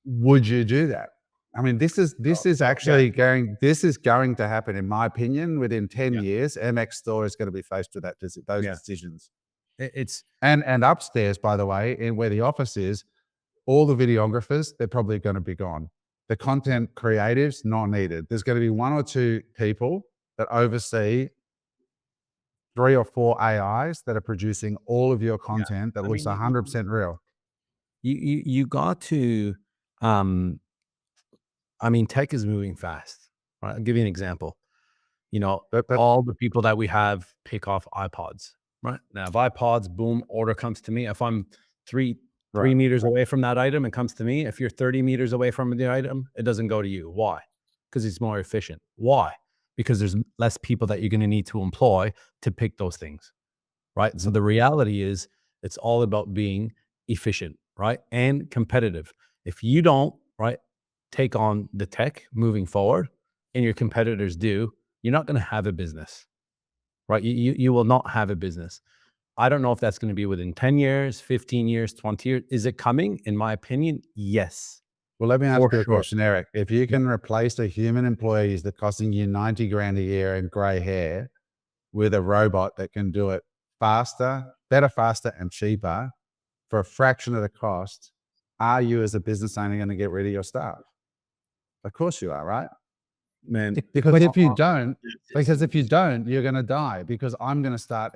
would you do that? I mean, this is actually going to happen, in my opinion, within 10 years. MX Store is going to be faced with those decisions. It's And upstairs, by the way, in where the office is, all the videographers, they're probably going to be gone. The content creatives, not needed. There's going to be 1 or 2 people that oversee 3 or 4 AIs that are producing all of your content that looks 100% real. you got to tech is moving fast, right? I'll give you an example. You know, But all the people that we have pick off iPods, right? Now, if iPods, boom, order comes to me. If I'm three meters away from that item, it comes to me. If you're 30 meters away from the item, it doesn't go to you. Why? Because it's more efficient. Why? Because there's less people that you're going to need to employ to pick those things, right? So the reality is it's all about being efficient, right? And competitive. If you don't, right, take on the tech moving forward and your competitors do, you're not going to have a business, right? You will not have a business. I don't know if that's going to be within 10 years, 15 years, 20 years. Is it coming? In my opinion, yes. Well, let me ask For you a sure. question, Eric. If you can replace a human employee that's costing you 90 grand a year and gray hair with a robot that can do it faster, better, faster, and cheaper for a fraction of the cost, are you as a business owner going to get rid of your staff? Of course you are, right? Man, Because if you don't, you're going to die, because I'm going to start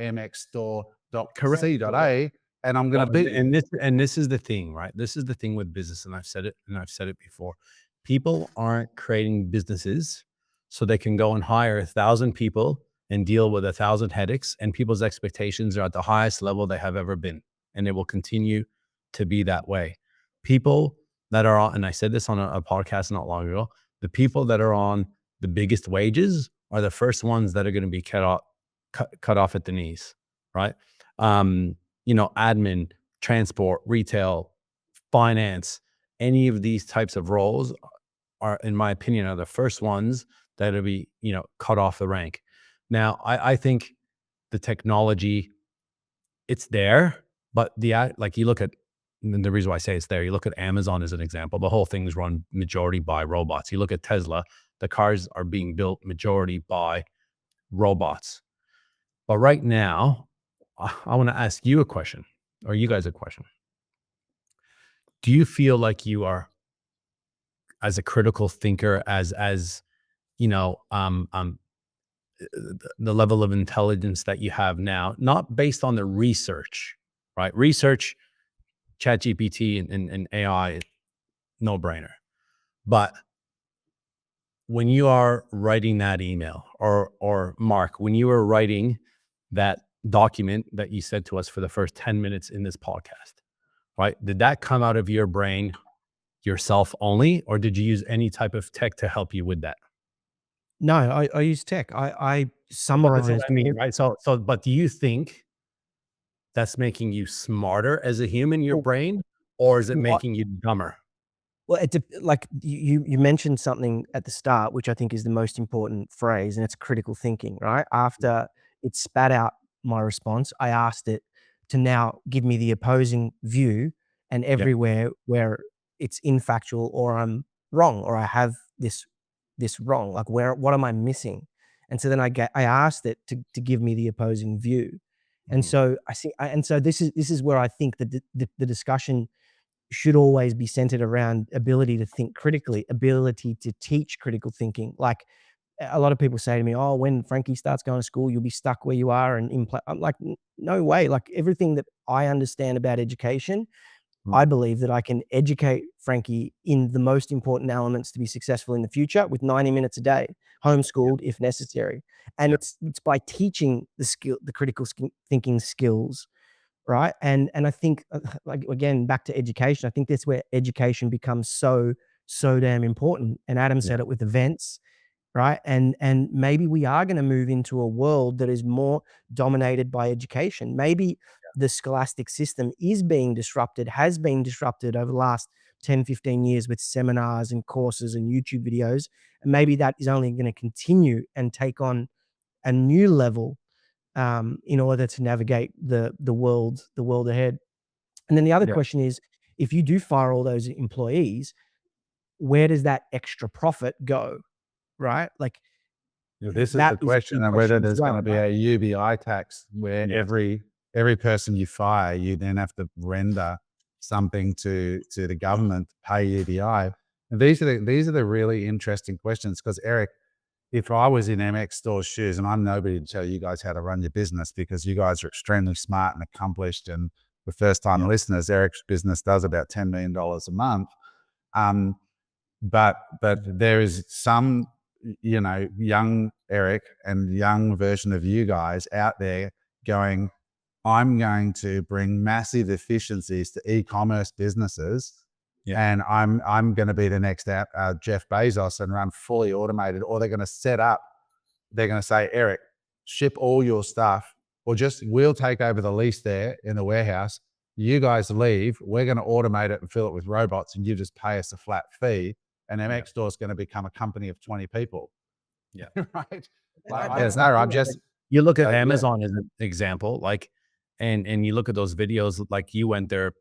mxstore.c.a and I'm going to beat you. and this is the thing, right? This is the thing with business, and I've said it before. People aren't creating businesses so they can go and hire 1,000 people and deal with 1,000 headaches, and people's expectations are at the highest level they have ever been, and they will continue to be that way. People that are on, and I said this on a podcast not long ago, the people that are on the biggest wages are the first ones that are going to be cut off at the knees, right? You know, admin, transport, retail, finance, any of these types of roles are, in my opinion, are the first ones that'll be, you know, cut off the rank. Now, I think the technology, it's there, but like you look at, and the reason why I say it's there, you look at Amazon as an example, the whole thing's run majority by robots. You look at Tesla, the cars are being built majority by robots. But right now, I want to ask you a question, or you guys a question. Do you feel like you are, as a critical thinker, as you know, the level of intelligence that you have now, not based on the research, right? Research, ChatGPT and AI, no brainer. But when you are writing that email, or Mark, when you were writing that document that you said to us for the first 10 minutes in this podcast, right? Did that come out of your brain yourself only, or did you use any type of tech to help you with that? No, I use tech. I Well, that's summarize. what I mean, right? So, but do you think that's making you smarter as a human, your Well, brain, or is it well, making you dumber? Well, like you mentioned something at the start, which I think is the most important phrase, and it's critical thinking, right? After it spat out my response, I asked it to now give me the opposing view, and Yeah. everywhere where it's infactual or I'm wrong or I have this wrong, like what am I missing? And so then I asked it to give me the opposing view, and Mhm. so this is where I think that the discussion should always be centered around ability to think critically, ability to teach critical thinking. Like a lot of people say to me, "Oh, when Frankie starts going to school, you'll be stuck where you are." And I'm like, No way. Like everything that I understand about education, Mm. I believe that I can educate Frankie in the most important elements to be successful in the future with 90 minutes a day, homeschooled if necessary. And Yeah. it's by teaching the critical thinking skills, right? And I think, like, again, back to education, I think that's where education becomes so damn important. And Adam Yeah. said it with events, right? And maybe we are going to move into a world that is more dominated by education. Maybe the scholastic system is being disrupted, has been disrupted over the last 10, 15 years with seminars and courses and YouTube videos. And maybe that is only going to continue and take on a new level, in order to navigate the world ahead. And then the other Yeah. question is, if you do fire all those employees, where does that extra profit go, right? Like This is that the is a key question, and whether question as there's well, going to be right? a UBI tax where Yes. every person you fire, you then have to render something to the government to pay UBI. And these are the really interesting questions, because Eric, if I was in MX Store's shoes, and I'm nobody to tell you guys how to run your business, because you guys are extremely smart and accomplished, and for first time Yeah. listeners, Eric's business does about $10 million a month. But there is some, young Eric and young version of you guys out there going, I'm going to bring massive efficiencies to e-commerce businesses. Yeah. And I'm going to be the next Jeff Bezos and run fully automated. Or they're going to set up, they're going to say, Eric, ship all your stuff, or we'll take over the lease there in the warehouse. You guys leave, we're going to automate it and fill it with robots, and you just pay us a flat fee. And MX Store is going to become a company of 20 people. Yeah. Right. And Like, I I that's don't know. the I'm thing, just, You look at yeah. Amazon as an example, like, and you look at those videos, like you went there,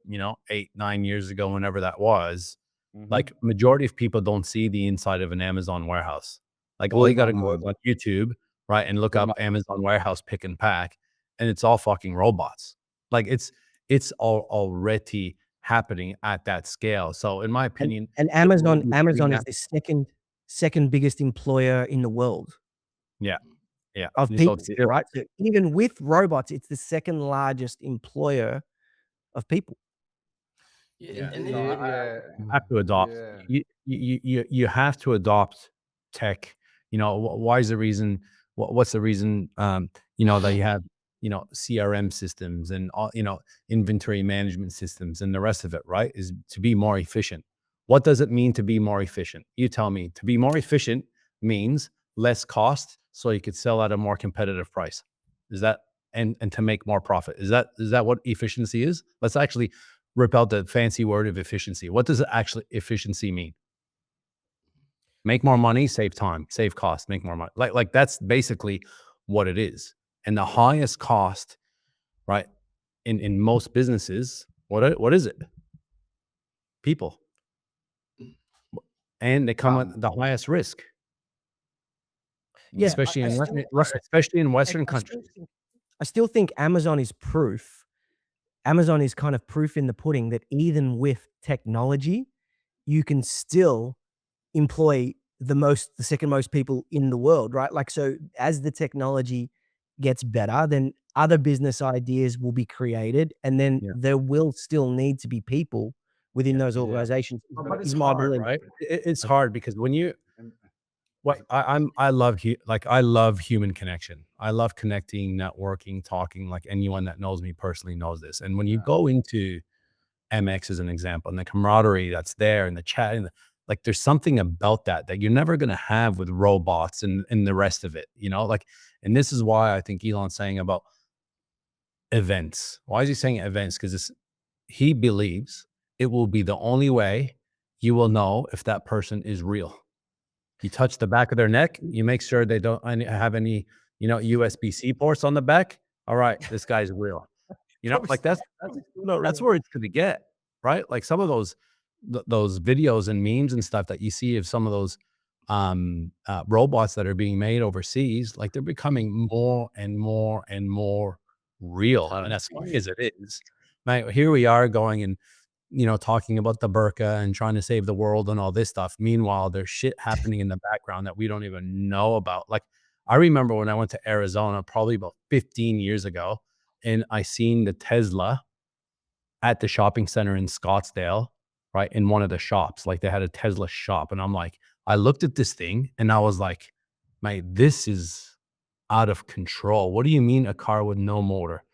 8, 9 years ago, whenever that was. Like majority of people don't see the inside of an Amazon warehouse. Like all you got to go is on YouTube, right, and look up Amazon warehouse pick and pack, and it's all fucking robots. Like it's already happening at that scale. So in my opinion, and the world Amazon is is the second biggest employer in the world yeah, yeah. of So people, right? So even with robots, it's the second largest employer of people. Yeah, and So then you have to adopt. You have to adopt tech. Why is the reason? What's the reason? That you have CRM systems and all, inventory management systems and the rest of it, right? Is to be more efficient. What does it mean to be more efficient? You tell me. To be more efficient means less cost, so you could sell at a more competitive price. Is that and to make more profit? Is that what efficiency is? Let's actually rip out the fancy word of efficiency. What does actually efficiency mean? Make more money, save time, save cost, make more money. Like that's basically what it is. And the highest cost, right, in most businesses, what is it? People. And they come at the highest risk, Yeah, especially I in still Western I countries. still think I still think Amazon is proof. Amazon is kind of proof in the pudding that even with technology, you can still employ the second most people in the world, right? Like, so as the technology gets better, then other business ideas will be created, and then Yeah. there will still need to be people within those organizations. But it's Is my hard, belief. right? It's hard because when you I love I love human connection. I love connecting, networking, talking. Like anyone that knows me personally knows this. And when you go into MX as an example, and the camaraderie that's there, and the chat, and like there's something about that you're never gonna have with robots and the rest of it. Like, and this is why I think Elon's saying about events. Why is he saying events? Because he believes it will be the only way you will know if that person is real. You touch the back of their neck, you make sure they don't have any, USB-C ports on the back. All right, this guy's real. Like that's where it's gonna get, right? Like some of those videos and memes and stuff that you see of some of those robots that are being made overseas, like they're becoming more and more and more real. And as funny as it is, man, here we are going and talking about the Burqa and trying to save the world and all this stuff. Meanwhile, there's shit happening in the background that we don't even know about. Like, I remember when I went to Arizona, probably about 15 years ago, and I seen the Tesla at the shopping center in Scottsdale, right? In one of the shops, like they had a Tesla shop. And I'm like, I looked at this thing and I was like, mate, this is out of control. What do you mean a car with no motor?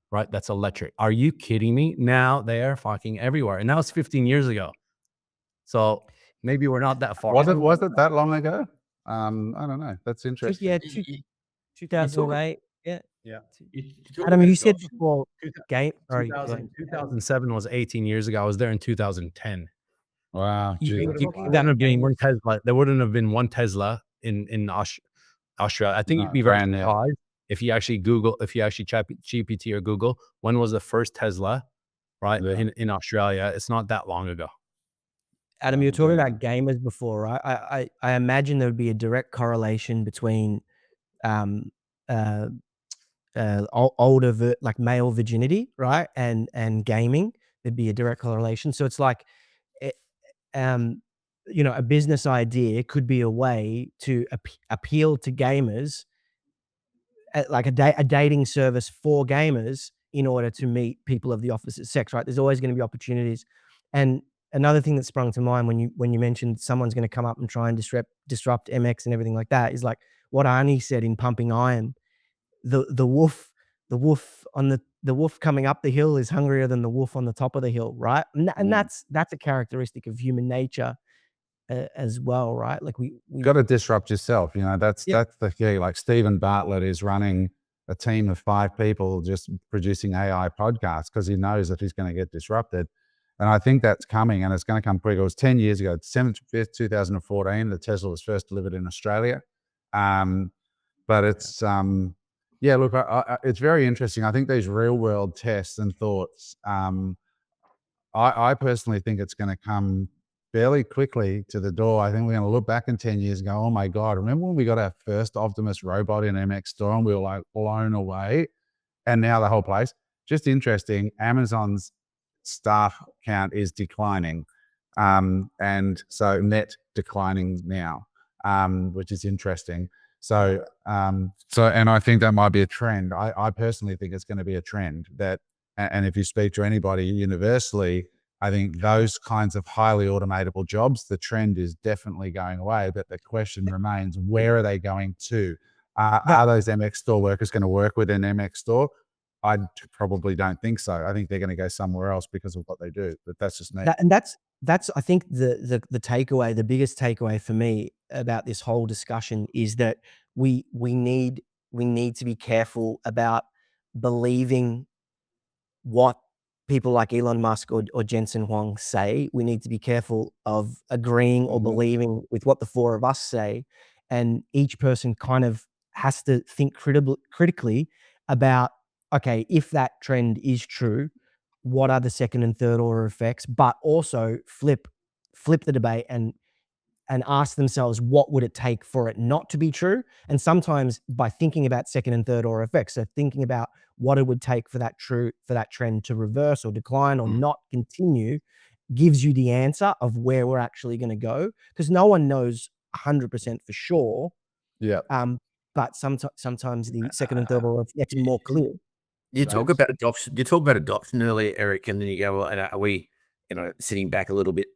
Right? That's electric. Are you kidding me? Now they are fucking everywhere. And that was 15 years ago. So maybe we're not that far. Was it that long ago? I don't know. That's interesting. Yeah, You- you- 2008. Yeah. Yeah. Adam, you said before game. Sorry, go ahead. 2007 was 18 years ago. I was there in 2010. Wow. You- geez. you- There wouldn't have been one Tesla. There wouldn't have been one Tesla in Australia. I think you'd be very brand new. surprised if you actually chat GPT or Google, when was the first Tesla, right? Yeah. In Australia. It's not that long ago. Adam, you were talking about gamers before, right? I imagine there would be a direct correlation between older like male virginity, right, and gaming. There'd be a direct correlation. So it's like, a business idea could be a way to appeal to gamers, like a dating service for gamers in order to meet people of the opposite sex, right? There's always going to be opportunities. And another thing that sprung to mind when you mentioned someone's going to come up and try and disrupt MX and everything like that is like what Arnie said in Pumping Iron. The wolf coming up the hill is hungrier than the wolf on the top of the hill, right? And that's a characteristic of human nature as well, right? Like we got to disrupt yourself. That's the key. Like Stephen Bartlett is running a team of 5 people just producing AI podcasts because he knows that he's going to get disrupted. And I think that's coming, and it's going to come quick. It was 10 years ago, December 5th, 2014, the Tesla was first delivered in Australia. But it's, look, it's very interesting. I think these real world tests and thoughts, I personally think it's going to come fairly quickly to the door. I think we're going to look back in 10 years and go, oh my God, remember when we got our first Optimus robot in MX store and we were like blown away? And now the whole place. Just interesting. Amazon's staff count is declining. And so net declining now, which is interesting. So, and I think that might be a trend. I personally think it's going to be a trend that, and if you speak to anybody universally, I think those kinds of highly automatable jobs, the trend is definitely going away. But the question remains, where are they going to? Are those MX store workers going to work within MX store? I probably don't think so. I think they're going to go somewhere else because of what they do. But that's just me. That's I think the takeaway, the biggest takeaway for me about this whole discussion is that we need to be careful about believing what people like Elon Musk or Jensen Huang say. We need to be careful of agreeing or believing with what the 4 of us say, and each person kind of has to think critically about, okay, if that trend is true, what are the second and third order effects, but also flip the debate and and ask themselves, what would it take for it not to be true? And sometimes by thinking about second and third order effects, so thinking about what it would take for that trend to reverse or decline or not continue, gives you the answer of where we're actually going to go, because no one knows 100% for sure. Yeah. But sometimes the second and third order effects are more clear. You talk about adoption. You talk about adoption earlier, Eric, and then you go, well, and are we, sitting back a little bit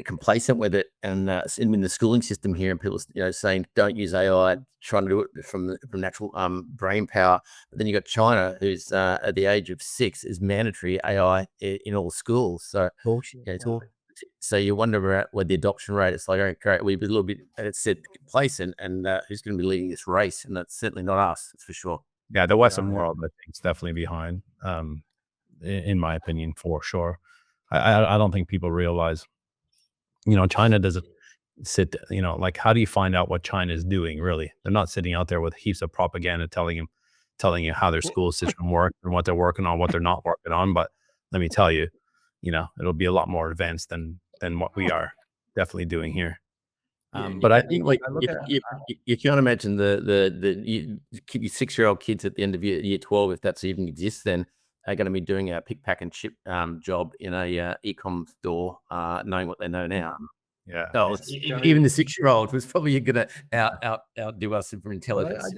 complacent with it, and in the schooling system here, and people, saying don't use AI, trying to do it from natural brain power. But then you got China, who's at the age of 6 is mandatory AI in all schools. So Bullshit. it's all. So you wonder where the adoption rate. It's like, okay, we've a little bit, it's said, complacent, and who's going to be leading this race? And that's certainly not us. That's for sure. Yeah, the Western world, I think, is definitely behind. In my opinion, for sure. I don't think people realize. China doesn't sit. Like, how do you find out what China is doing? Really, they're not sitting out there with heaps of propaganda telling you how their school system works and what they're working on, what they're not working on. But let me tell you, it'll be a lot more advanced than what we are definitely doing here. But I think, like, you can't imagine your 6-year-old kids at the end of year 12, if that's even exists, then are going to be doing a pick, pack, and ship job in a e-com store, knowing what they know now. Yeah. So even the 6-year-old was probably going to outdo us for intelligence.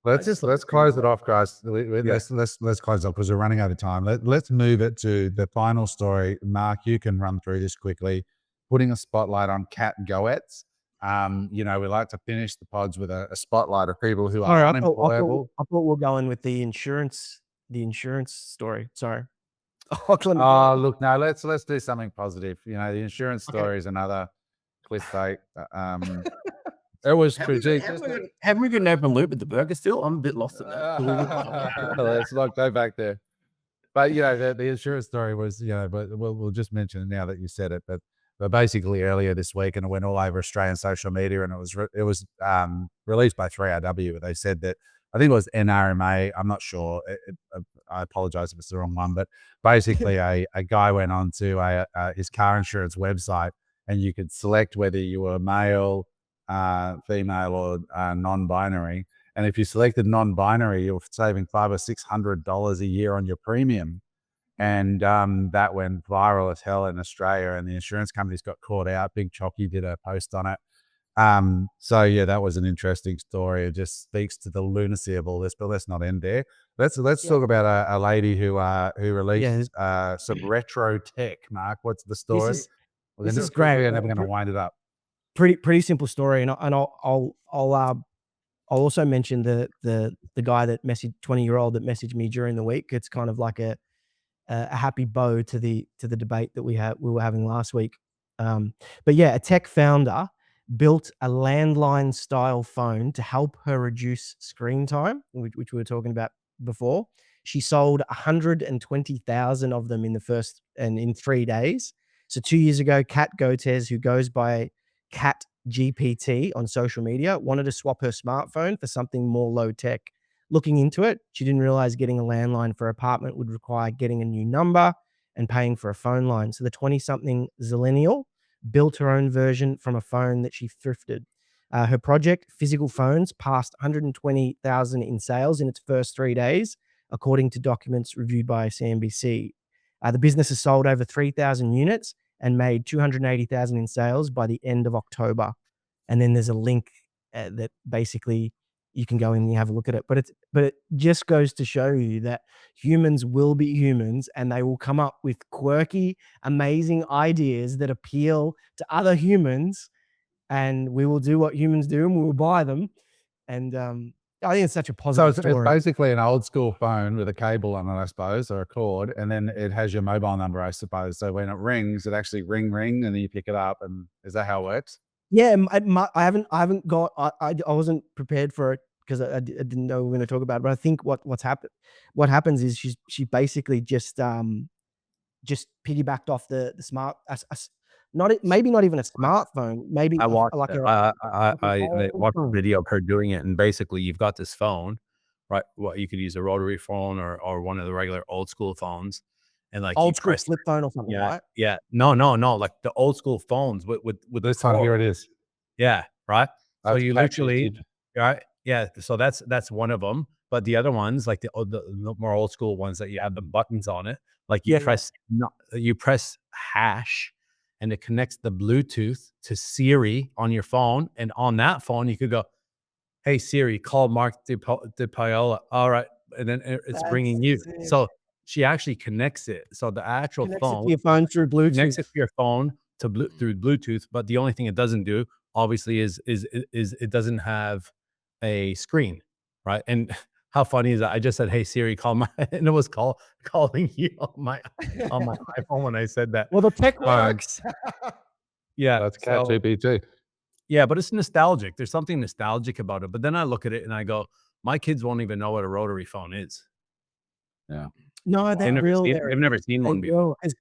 Let's close it off, guys. Let's close it off because we're running out of time. Let's move it to the final story. Mark, you can run through this quickly. Putting a spotlight on cat goets. We like to finish the pods with a spotlight of people who are unemployable. I thought we're going with the insurance story. Sorry. Look, no, let's do something positive. The insurance story is another clickbait. It was tragic. Haven't we got an open loop at the Burqa still? I'm a bit lost at that. Let's not go back there. But the insurance story was, but we'll just mention it now that you said it. But basically earlier this week, and it went all over Australian social media, and it was released by 3RW. They said that, I think it was NRMA. I'm not sure. I apologize if it's the wrong one, but basically a guy went on to his car insurance website, and you could select whether you were male, female, or non-binary. And if you selected non-binary, you're saving $500 or $600 a year on your premium. And that went viral as hell in Australia, and the insurance companies got caught out. Big Chocky did a post on it. So yeah, that was an interesting story. It just speaks to the lunacy of all this, but let's not end there. Let's talk about a lady who released some retro tech. Mark, what's the story? This is great. And then we're going to wind it up. Pretty simple story, and I'll also mention the guy that messaged 20-year-old that messaged me during the week. It's kind of like a happy bow to the debate that we were having last week. But yeah, a tech founder built a landline style phone to help her reduce screen time, which we were talking about before. She sold 120,000 of them in 3 days. So 2 years ago, Kat Gotes, who goes by Cat GPT on social media, wanted to swap her smartphone for something more low tech. Looking into it, she didn't realize getting a landline for her apartment would require getting a new number and paying for a phone line. So the 20-something Zillennial built her own version from a phone that she thrifted. Her project, Physical Phones, passed 120,000 in sales in its first 3 days, according to documents reviewed by CNBC. The business has sold over 3,000 units and made 280,000 in sales by the end of October. And then there's a link that basically you can go in and have a look at it. But it just goes to show you that humans will be humans, and they will come up with quirky, amazing ideas that appeal to other humans, and we will do what humans do, and we will buy them. And I think it's such a positive So story. it's basically an old school phone with a cable on it, I suppose, or a cord, and then it has your mobile number, I suppose. So when it rings, it actually ring, and then you pick it up. And is that how it works? Yeah, I haven't got. I wasn't prepared for it because I didn't know we were going to talk about it. But I think what happens is she basically just piggybacked off the smart. Maybe not even a smartphone. Maybe I watched I watched a video of her doing it, and basically you've got this phone, right? Well, you could use a rotary phone or one of the regular old school phones, and like you Old school press, flip phone or something, yeah, right? yeah, no, like the old school phones with This one here it is. yeah, right. So That's you catchy, literally, kid. right, yeah. So that's one of them. But the other ones, like the more old school ones that you have the buttons on it, like you Yeah. press you press hash, and it connects the Bluetooth to Siri on your phone, and on that phone you could go, "Hey Siri, call Mark De Paola." All right, and then it's bringing you. That's sick. So she actually connects it. So the actual Connects it phone to your phone through connects Bluetooth. it to your phone through Bluetooth, but the only thing it doesn't do, obviously, is it doesn't have a screen, right? And how funny is that? I just said, "Hey Siri, call my," and it was calling you on my iPhone when I said that. Well, the tech works. Yeah, That's so ChatGPT. yeah, but it's nostalgic. There's something nostalgic about it. But then I look at it and I go, my kids won't even know what a rotary phone is. Yeah. No, They've they never will. seen They one before. will, 'cause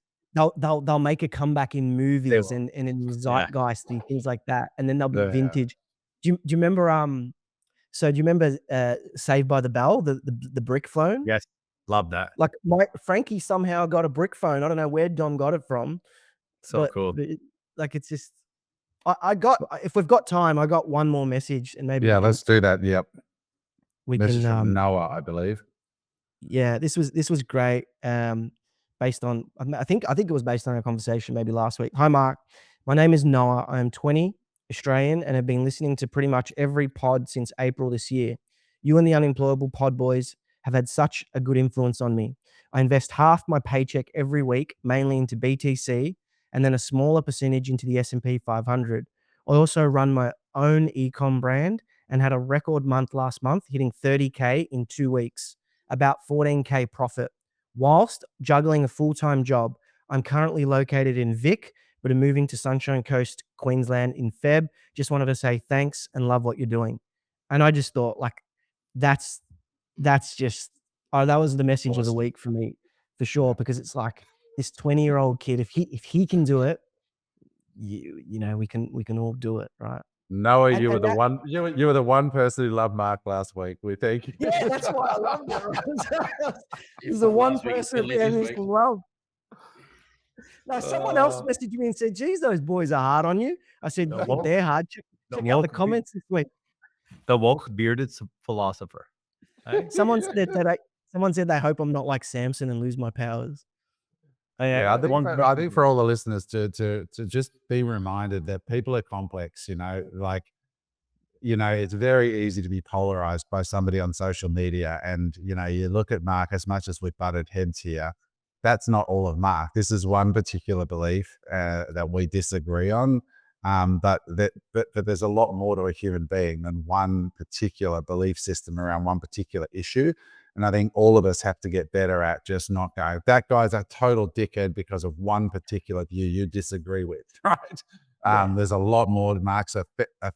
they'll make a comeback in movies will. and in zeitgeist and things like that, and then they'll be Yeah. vintage. Do you remember, so do you remember, Saved by the Bell, the brick phone? Yes, love that. Like, Frankie somehow got a brick phone. I don't know where Dom got it from, So but cool. like, it's just if we've got time, I got one more message and maybe Yeah, let's do that. Yep. we Message can, from Noah, I believe. yeah, this was great. Based on, I think it was based on our conversation maybe last week. Hi, Mark. My name is Noah. I am 20, Australian, and have been listening to pretty much every pod since April this year. You and the Unemployable pod boys have had such a good influence on me. I invest half my paycheck every week, mainly into BTC, and then a smaller percentage into the S&P 500. I also run my own ecom brand and had a record month last month, hitting 30K in 2 weeks, about 14K profit, whilst juggling a full-time job. I'm currently located in Vic, but I'm moving to Sunshine Coast, Queensland in Feb. Just wanted to say thanks and love what you're doing. And I just thought, like, that's just, that was the message of the Awesome. week for me, for sure, because it's like this 20-year-old kid, if he can do it, you know, we can all do it, right? Noah, And- you were and the that- one. You were the one person who loved Mark last week. We thank you. Yeah, that's why I love that. You He's the fucked one last week, you person still live man this who's week. love. Now, someone else messaged me and said, "Geez, those boys are hard on you." I said, The "Yeah, woke- they're hard. Check the out the woke- comments this week." The woke bearded philosopher. Right? Someone said they hope I'm not like Samson and lose my powers. Yeah, I think for all the listeners to just be reminded that people are complex. You know, like, you know, it's very easy to be polarized by somebody on social media, and you know, you look at Mark. As much as we butted heads here, that's not all of Mark. This is one particular belief that we disagree on. But there's a lot more to a human being than one particular belief system around one particular issue. And I think all of us have to get better at just not going, that guy's a total dickhead because of one particular view you disagree with, right? There's a lot more. Mark's a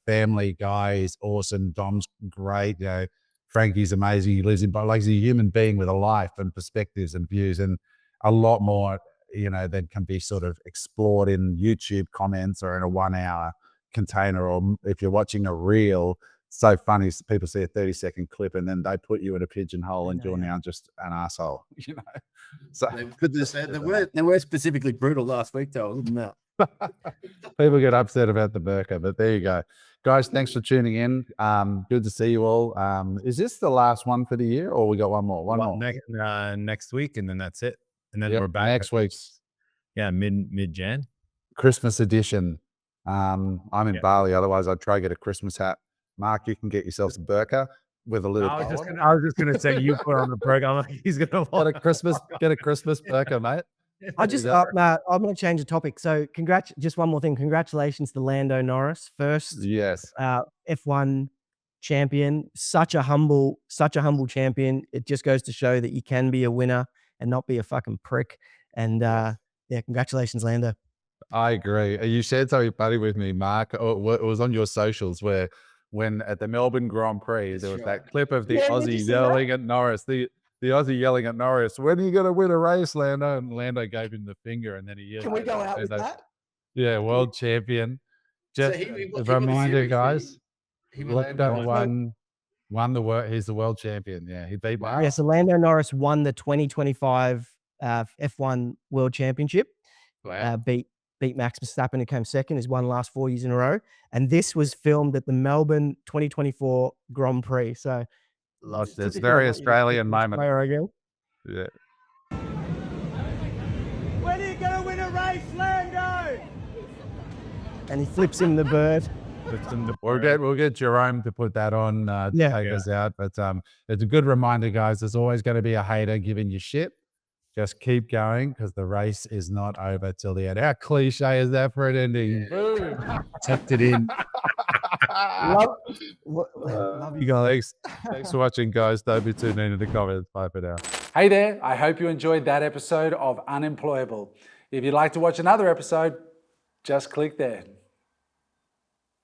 family guy. He's awesome. Dom's great. You know, Frankie's amazing. He lives in, like, he's a human being with a life and perspectives and views, and a lot more, you know, that can be sort of explored in YouTube comments or in a 1 hour container, or if you're watching a reel. So funny, people see a 30-second clip and then they put you in a pigeonhole and you're now just an asshole, you know. So They were specifically brutal last week, though. Wasn't that? people get upset about the Burqa, but there you go, guys. Thanks for tuning in. Good to see you all. Is this the last one for the year, or we got one more? One more Next week, and then that's it. And then Yep, we're back next week's mid Jan. Christmas edition. I'm in Bali, otherwise I'd try to get a Christmas hat. Mark, you can get yourself a Burqa with a little. I was just gonna say you put on the program. He's gonna get a Christmas Burqa, mate. I just, Matt, I'm going to change the topic. So, just one more thing. Congratulations to Lando Norris, first Yes. F1 champion. Such a humble champion. It just goes to show that you can be a winner and not be a fucking prick. And yeah, congratulations, Lando. I agree. You shared something funny with me, Mark. It was on your socials where, when at the Melbourne Grand Prix, there was that clip of the Aussie yelling at Norris, the Aussie yelling at Norris, "When are you going to win a race, Lando?" And Lando gave him the finger, and then he yelled. Can we go out with that? Yeah, world champion. Just a reminder, guys. Lando won the world. He's the world champion. Yeah, he beat Mark. Yeah, so Lando Norris won the 2025 F1 World Championship. Wow. Beat Max Verstappen, who came second. He's won the last 4 years in a row. And this was filmed at the Melbourne 2024 Grand Prix. So Lost this typical very of what you'd Australian expect from moment. Australia, I guess. Yeah. When are you going to win a race, Lando? And he flips him the bird. We'll get Jerome to put that on to take us out. But it's a good reminder, guys. There's always going to be a hater giving you shit. Just keep going because the race is not over till the end. How cliche is that for an ending? Boom. Tucked it in. Love you guys. Thanks for watching, guys. Don't be tuning into the comments. Bye for now. Hey there, I hope you enjoyed that episode of Unemployable. If you'd like to watch another episode, just click there.